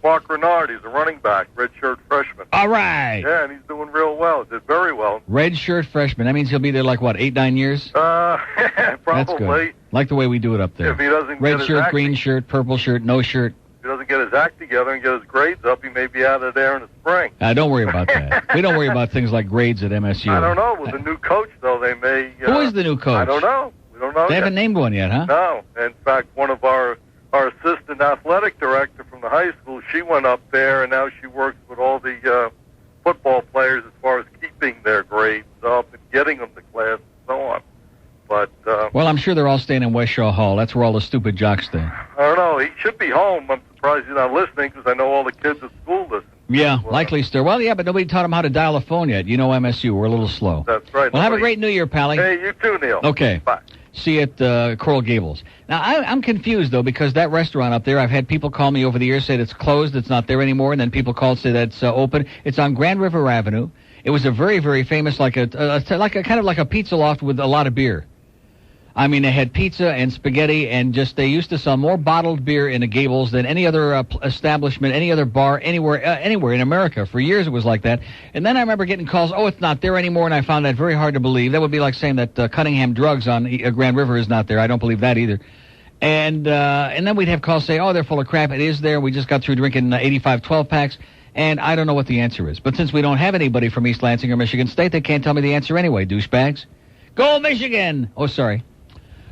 Mark Renard, he's a running back, redshirt freshman.
All right.
Yeah, and he's doing real well. Did very well.
Redshirt freshman. That means he'll be there like, 8-9 years?
Probably.
That's good. Like the way we do it up there.
If he doesn't
Red
get
shirt,
his
green shirt, purple shirt, no shirt.
If he doesn't get his act together and get his grades up, he may be out of there in the spring.
Don't worry about that. We don't worry about things like grades at MSU.
I don't know. With the new coach, though, they may...
Who is the new coach?
I don't know. We don't know
They
yet.
haven't named one yet, huh?
No. In fact, one of our assistant athletic director from the high school, she went up there, and now she works with all the football players as far as keeping their grades up and getting them to class and so on. But
Well, I'm sure they're all staying in West Shaw Hall. That's where all the stupid jocks stay.
I don't know. He should be home. I'm surprised he's not listening because I know all the kids at school listen.
Yeah, likely still. Well, yeah, but nobody taught him how to dial a phone yet. You know MSU. We're a little slow.
That's right.
Well, have a great New Year, Pally.
Hey, you too, Neil.
Okay.
Bye.
See you at Coral Gables. Now, I'm confused, though, because that restaurant up there, I've had people call me over the years, say it's closed, it's not there anymore, and then people call say that it's open. It's on Grand River Avenue. It was a very, very famous, like a kind of like a pizza loft with a lot of beer. I mean, they had pizza and spaghetti, and they used to sell more bottled beer in the Gables than any other establishment, any other bar, anywhere in America. For years it was like that. And then I remember getting calls, it's not there anymore, and I found that very hard to believe. That would be like saying that Cunningham Drugs on Grand River is not there. I don't believe that either. And then we'd have calls say, they're full of crap. It is there. We just got through drinking 85 12-packs. And I don't know what the answer is. But since we don't have anybody from East Lansing or Michigan State, they can't tell me the answer anyway, douchebags. Go Michigan! Oh, sorry.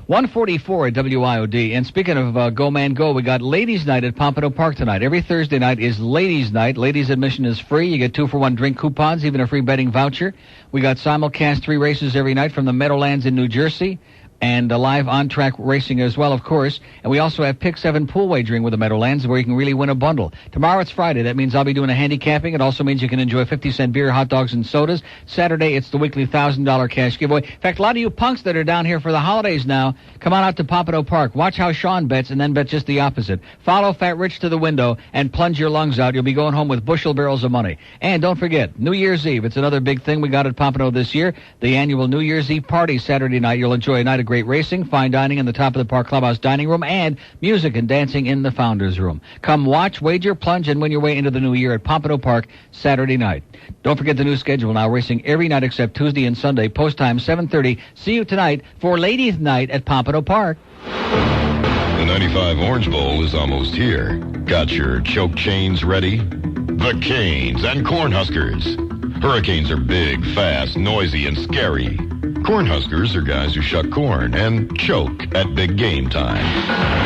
144 at WIOD. And speaking of Go Man Go, we got Ladies Night at Pompano Park tonight. Every Thursday night is Ladies Night. Ladies admission is free. You get 2-for-1 drink coupons, even a free betting voucher. We got simulcast 3 races every night from the Meadowlands in New Jersey. And live on-track racing as well, of course. And we also have Pick 7 pool wagering with the Meadowlands where you can really win a bundle. Tomorrow it's Friday. That means I'll be doing a handicapping. It also means you can enjoy 50-cent beer, hot dogs, and sodas. Saturday, it's the weekly $1,000 cash giveaway. In fact, a lot of you punks that are down here for the holidays now, come on out to Pompano Park. Watch how Sean bets and then bet just the opposite. Follow Fat Rich to the window and plunge your lungs out. You'll be going home with bushel barrels of money. And don't forget, New Year's Eve. It's another big thing we got at Pompano this year. The annual New Year's Eve party Saturday night. You'll enjoy a night of great racing, fine dining in the top of the Park Clubhouse dining room, and music and dancing in the Founders Room. Come watch, wager, plunge, and win your way into the new year at Pompano Park Saturday night. Don't forget the new schedule now, racing every night except Tuesday and Sunday, post time 7:30. See you tonight for Ladies Night at Pompano Park.
The 95 Orange Bowl is almost here. Got your choke chains ready? The Canes and Cornhuskers. Hurricanes are big, fast, noisy, and scary. Cornhuskers are guys who shuck corn and choke at big game time.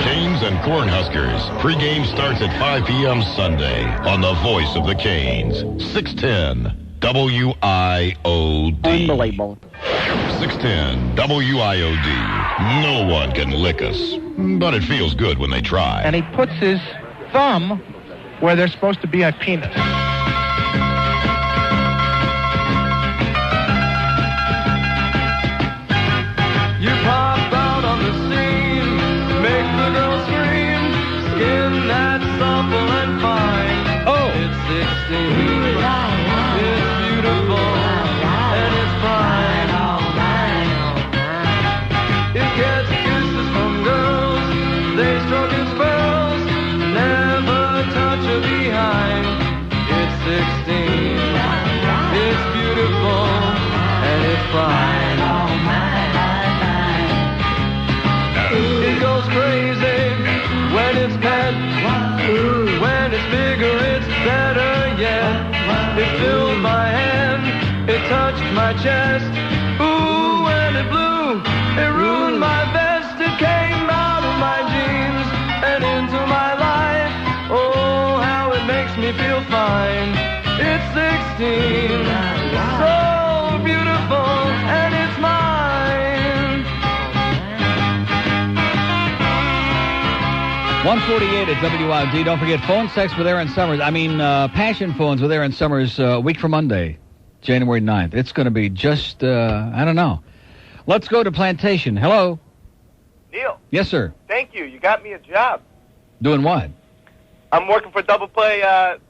Canes and Cornhuskers. Pre-game starts at 5 p.m. Sunday on the voice of the Canes. 610 WIOD.
Unbelievable.
610 WIOD. No one can lick us, but it feels good when they try.
And he puts his thumb where they're supposed to be a penis.
You pop out on the scene, make the girl scream, skin that's supple and fine.
Oh!
It's 16, it's beautiful, and it's fine. It gets kisses from girls, they stroke his pearls, never touch her behind. It's 16, it's beautiful, and it's fine. It goes crazy when it's pet. When it's bigger, it's better yet. It filled my hand, it touched my chest. Ooh, when it blew, it ruined my vest. It came out of my jeans and into my life. Oh, how it makes me feel fine. It's 16, so beautiful, and it's mine.
148 at WIOD. Don't forget phone sex with Erin Summers. Passion phones with Erin Summers a week from Monday, January 9th. It's going to be just, I don't know. Let's go to Plantation. Hello.
Neil.
Yes, sir.
Thank you. You got me a job.
Doing what?
I'm working for Double Play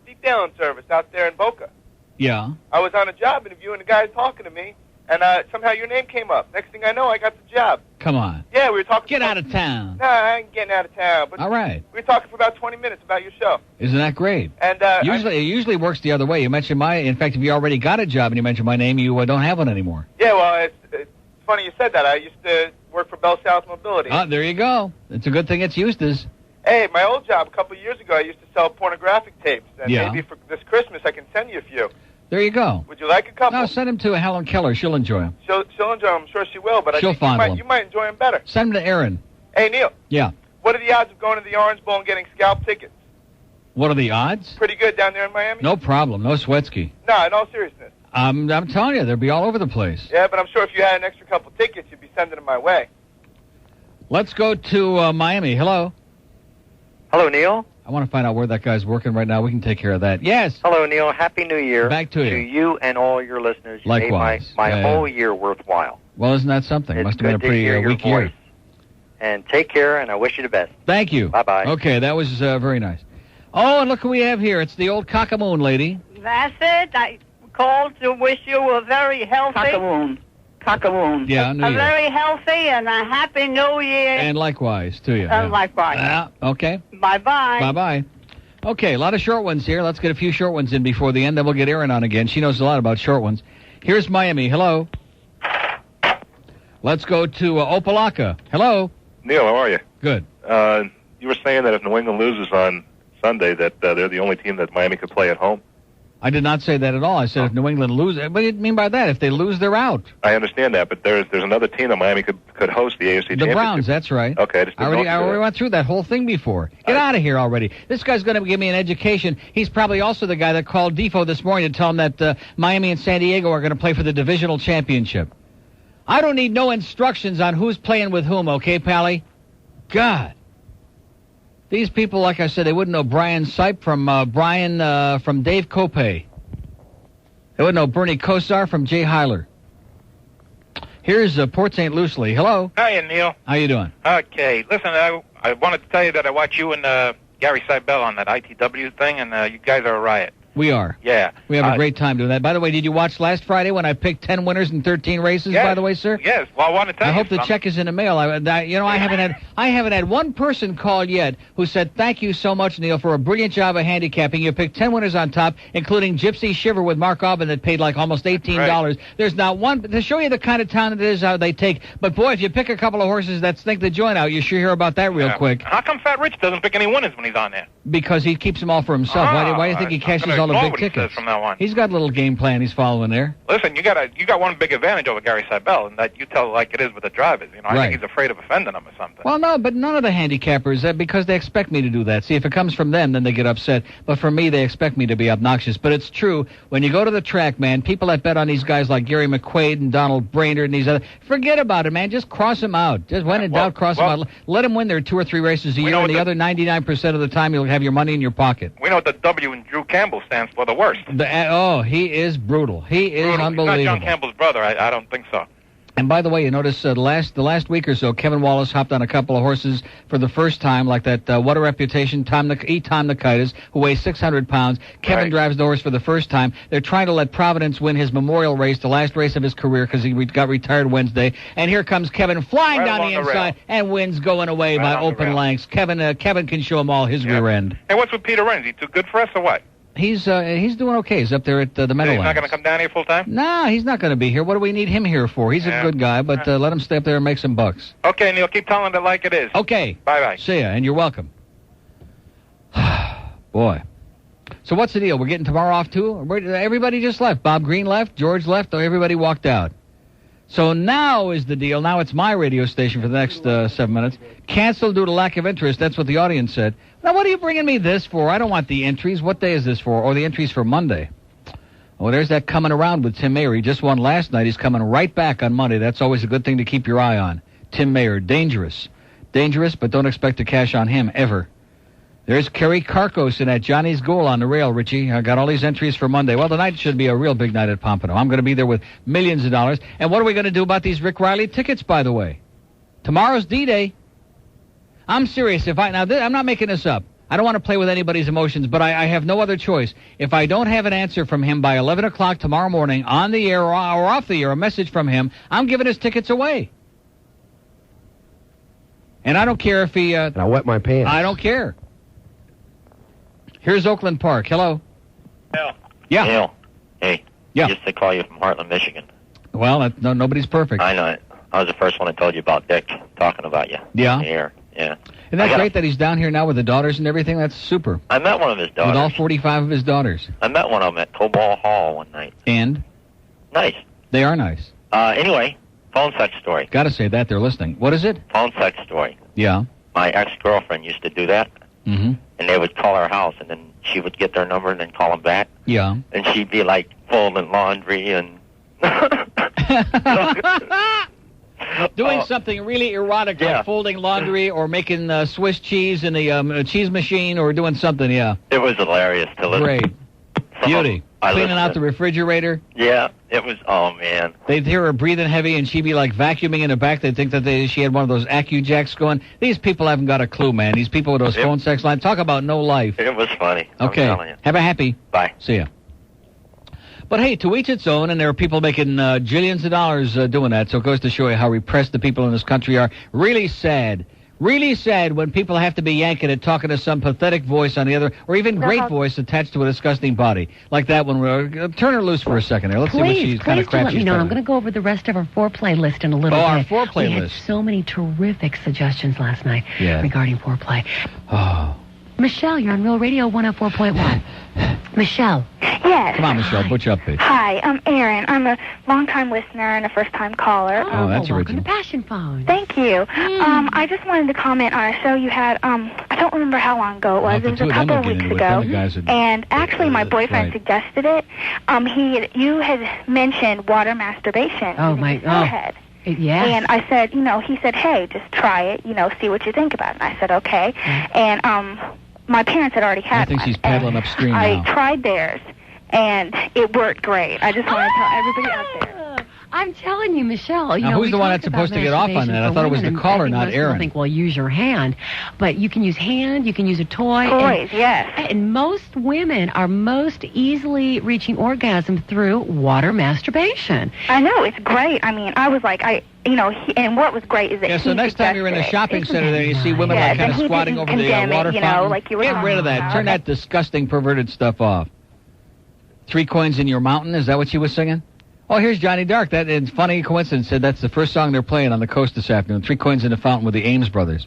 Deep Down Service out there in Boca.
Yeah.
I was on a job interview, and the guy's talking to me, and somehow your name came up. Next thing I know, I got the job.
Come on.
Yeah, we were talking.
Get out of town.
No, I ain't getting out of town. But
all right.
We were talking for about 20 minutes about your show.
Isn't that great?
And
it usually works the other way. You mention in fact, if you already got a job and you mention my name, you don't have one anymore.
Yeah, well, it's funny you said that. I used to work for Bell South Mobility.
There you go. It's a good thing it's Eustace.
Hey, my old job a couple of years ago, I used to sell pornographic tapes. And
yeah.
Maybe for this Christmas, I can send you a few.
There you go.
Would you like a couple?
No, send him to Helen Keller. She'll enjoy them.
She'll enjoy them. I'm sure she will, but
She'll
I think
you
might enjoy them better.
Send them to Erin.
Hey, Neil.
Yeah.
What are the odds of going to the Orange Bowl and getting scalp tickets?
What are the odds?
Pretty good down there in Miami.
No problem. No Swetsky.
No, in all seriousness.
I'm telling you, they'll be all over the place.
Yeah, but I'm sure if you had an extra couple tickets, you'd be sending them my way.
Let's go to Miami. Hello.
Hello, Neil.
I want to find out where that guy's working right now. We can take care of that. Yes.
Hello, Neil. Happy New Year.
Back to you.
To you and all your listeners. You
Likewise.
made my whole year worthwhile.
Well, isn't that something?
It's
Must have been a pretty weak year.
And take care, and I wish you the best.
Thank you.
Bye-bye.
Okay, that was very nice. Oh, and look who we have here. It's the old cockamoon lady.
That's it. I called to wish you a very healthy... Cockamoon.
Yeah, New
A
Year.
very healthy and a happy New Year.
And likewise to you.
And likewise.
Okay.
Bye-bye.
Bye-bye. Okay, a lot of short ones here. Let's get a few short ones in before the end, then we'll get Erin on again. She knows a lot about short ones. Here's Miami. Hello. Let's go to Opelika. Hello.
Neil, how are you?
Good.
You were saying that if New England loses on Sunday, that they're the only team that Miami could play at home.
I did not say that at all. I said if New England loses. What do you mean by that? If they lose, they're out.
I understand that, but there's another team that Miami could host the AFC Championship.
The Browns, that's right.
Okay, I
already went through that whole thing before. Get out of here already. This guy's going to give me an education. He's probably also the guy that called Defoe this morning to tell him that Miami and San Diego are going to play for the divisional championship. I don't need no instructions on who's playing with whom, okay, Pally? God. These people, like I said, they wouldn't know Brian Sipe from from Dave Copay. They wouldn't know Bernie Kosar from Jay Heiler. Here's Port St. Lucie. Hello.
Hiya, Neil.
How you doing?
Okay. Listen, I wanted to tell you that I watch you and Gary Seibel on that ITW thing, and you guys are a riot.
We are.
Yeah.
We have a great time doing that. By the way, did you watch last Friday when I picked 10 winners in 13 races,
yes.
by the way, sir?
Yes. Well, I want to tell you
I hope the check is in the mail. I haven't had one person call yet who said, thank you so much, Neil, for a brilliant job of handicapping. You picked 10 winners on top, including Gypsy Shiver with Mark Aubin that paid like almost $18. Right. There's not one, to show you the kind of town it is, how they take. But, boy, if you pick a couple of horses that stink the joint out, you sure hear about that real quick.
How come Fat Rich doesn't pick any winners when he's on there?
Because he keeps them all for himself. Why do you think he cashes all the big tickets?
From now on.
He's got a little game plan he's following there.
Listen, you got one big advantage over Gary Seibel, and that you tell like it is with the drivers. You know, I think he's afraid of offending them or something.
Well, no, but none of the handicappers, because they expect me to do that. See, if it comes from them, then they get upset. But for me, they expect me to be obnoxious. But it's true. When you go to the track, man, people that bet on these guys like Gary McQuaid and Donald Brainerd and these other, forget about it, man. Just cross them out. Just when in doubt, cross them out. Let them win their 2 or 3 races a year, and the other 99% of the time you'll have your money in your pocket.
We know what the W in Drew Campbell stands for, the worst.
He is brutal. He is unbelievable.
He's not John Campbell's brother. I don't think so.
And by the way, you notice the last week or so, Kevin Wallace hopped on a couple of horses for the first time, like that What a Reputation, Tom Nikitas, who weighs 600 pounds. Kevin drives the horse for the first time. They're trying to let Providence win his memorial race, the last race of his career, because he got retired Wednesday. And here comes Kevin flying down the inside and wins going away by open lengths. Kevin can show him all his rear end.
Hey, what's with Peter Wren? Is he too good for us or what?
He's doing okay. He's up there at the Meadowlands.
He's not going to come down here full time?
No, he's not going to be here. What do we need him here for? He's a good guy, but let him stay up there and make some bucks.
Okay, Neil, keep telling it like it is.
Okay.
Bye-bye.
See ya, and you're welcome. Boy. So what's the deal? We're getting tomorrow off, too? Everybody just left. Bob Green left. George left. Everybody walked out. So now is the deal. Now it's my radio station for the next 7 minutes. Canceled due to lack of interest. That's what the audience said. Now, what are you bringing me this for? I don't want the entries. What day is this for? Or the entries for Monday? Oh, there's that coming around with Tim Mayer. He just won last night. He's coming right back on Monday. That's always a good thing to keep your eye on. Tim Mayer, dangerous. Dangerous, but don't expect to cash on him ever. There's Kerry Karkos in at Johnny's Goal on the rail, Richie. I got all these entries for Monday. Well, tonight should be a real big night at Pompano. I'm going to be there with millions of dollars. And what are we going to do about these Rick Riley tickets, by the way? Tomorrow's D-Day. I'm serious. I'm not making this up. I don't want to play with anybody's emotions, but I have no other choice. If I don't have an answer from him by 11 o'clock tomorrow morning, on the air or off the air, a message from him, I'm giving his tickets away. And I don't care if he...
and I wet my pants.
I don't care. Here's Oakland Park. Hello.
Neil.
Yeah.
Neil. Hey.
Yeah.
Just to call you from Heartland, Michigan.
Well, nobody's perfect.
I know it. I was the first one that told you about Dick talking about you.
Yeah.
Here. Yeah.
Isn't that great that he's down here now with the daughters and everything? That's super.
I met one of his daughters.
With all 45 of his daughters.
I met one of them at Cobalt Hall one night.
And?
Nice.
They are nice.
Anyway, phone sex story.
Got to say that. They're listening. What is it?
Phone sex story.
Yeah.
My ex-girlfriend used to do that.
Mm-hmm.
And they would call her house, and then she would get their number and then call them back.
Yeah.
And she'd be like folding laundry and
Doing something really erotic, like folding laundry or making Swiss cheese in the cheese machine or doing something, yeah.
It was hilarious to listen.
Great. Beauty. Cleaning out the refrigerator.
Yeah, it was, oh, man.
They'd hear her breathing heavy, and she'd be, like, vacuuming in the back. They'd think that she had one of those AccuJacks going. These people haven't got a clue, man. These people with those phone sex lines. Talk about no life.
It was funny.
Okay.
I'm telling you.
Have a happy.
Bye.
See ya. But, hey, to each its own, and there are people making jillions of dollars doing that, so it goes to show you how repressed the people in this country are. Really sad. Really sad when people have to be yanking it, talking to some pathetic voice on the other, or even great voice attached to a disgusting body. Like that one. Turn her loose for a second there. Let's see what she's kind of crap
let me know. I'm going to go over the rest of our foreplay list in a little bit.
Our foreplay
we
list.
Had so many terrific suggestions last night regarding foreplay.
Oh.
Michelle, you're on Real Radio 104.1. Michelle.
Yes.
Come on, Michelle. Butch up, bitch.
Hi, I'm Erin. I'm a long-time listener and a first-time caller.
Oh, that's
welcome
original.
to Passion Phone.
Thank you. I just wanted to comment on a show you had. I don't remember how long ago it was. It was a couple of weeks ago. And actually, my boyfriend suggested it. You had mentioned water masturbation.
Oh, my
forehead.
Yes.
And I said, he said, hey, just try it, see what you think about it. And I said, okay. And my parents had already had
I think she's paddling upstream
I
now.
tried theirs, and it worked great. I just want to tell everybody out there.
I'm telling you, Michelle.
Now, who's the one that's supposed to get off on that? I thought it was the caller, not Erin.
I think, well, use your hand. But you can use hand, you can use a toy.
Toys, yes.
And most women are most easily reaching orgasm through water masturbation.
I know, it's great. I mean, I was like, and what was great is that
so next time you're in a shopping center there, you see women like kind of squatting over the water fountain.
Like you were
Get rid of that. Turn that disgusting, perverted stuff off. 3 coins in your mountain, is that what she was singing? Oh, here's Johnny Dark. That is funny coincidence. Said that's the first song they're playing on the coast this afternoon. 3 coins in the fountain with the Ames brothers.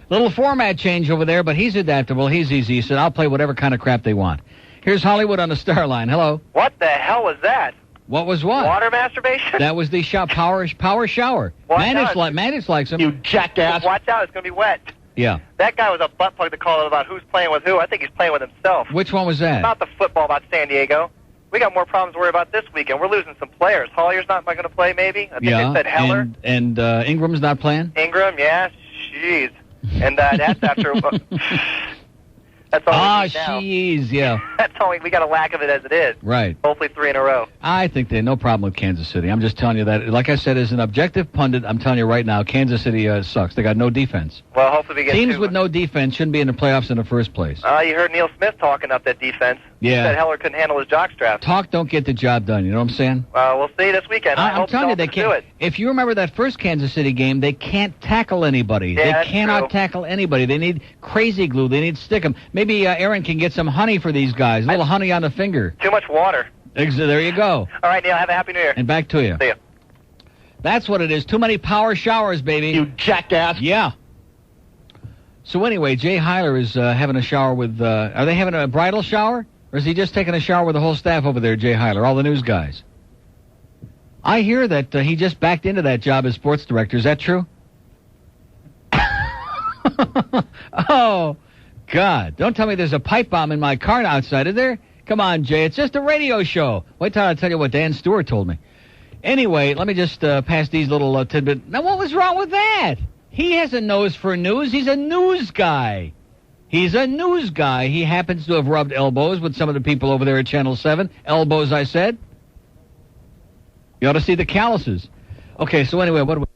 Little format change over there, but he's adaptable. He's easy. He said, I'll play whatever kind of crap they want. Here's Hollywood on the Star Line. Hello.
What the hell was that?
What was what?
Water masturbation?
That was the power shower. Mandich likes him.
You jackass. Watch out, it's going to be wet.
Yeah.
That guy was a butt plug to call about who's playing with who. I think he's playing with himself.
Which one was that?
Not the football about San Diego. We got more problems to worry about this weekend. We're losing some players. Hollier's not going to play, maybe. I think they said Heller.
And Ingram's not playing?
Ingram, yeah. Jeez. And that's after... That's all we need now.
Jeez, yeah.
That's all we got a lack of it as it is.
Right.
Hopefully 3 in a row.
I think they have no problem with Kansas City. I'm just telling you that. Like I said, as an objective pundit, I'm telling you right now, Kansas City sucks. They got no defense.
Well, hopefully we get
teams with no defense shouldn't be in the playoffs in the first place.
You heard Neil Smith talking up that defense.
Yeah.
He said Heller couldn't handle his jockstrap.
Talk don't get the job done. You know what I'm saying?
We'll see this weekend.
I'm telling you, they can't.
Do it.
If you remember that first Kansas City game, they can't tackle anybody.
Yeah,
they cannot tackle anybody. They need crazy glue. They need stick 'em. Maybe Erin can get some honey for these guys. A little honey on the finger.
Too much water.
There you go.
All right, Neil. Have a happy New Year.
And back to you.
See ya.
That's what it is. Too many power showers, baby.
You jackass.
Yeah. So anyway, Jay Heiler is having a shower with... are they having a bridal shower? Or is he just taking a shower with the whole staff over there, Jay Heiler, all the news guys? I hear that he just backed into that job as sports director. Is that true? Oh, God. Don't tell me there's a pipe bomb in my car outside, is there? Come on, Jay. It's just a radio show. Wait till I tell you what Dan Stewart told me. Anyway, let me just pass these little tidbits. Now, what was wrong with that? He has a nose for news. He's a news guy. He's a news guy. He happens to have rubbed elbows with some of the people over there at Channel 7. Elbows, I said. You ought to see the calluses. Okay, so anyway, what do we...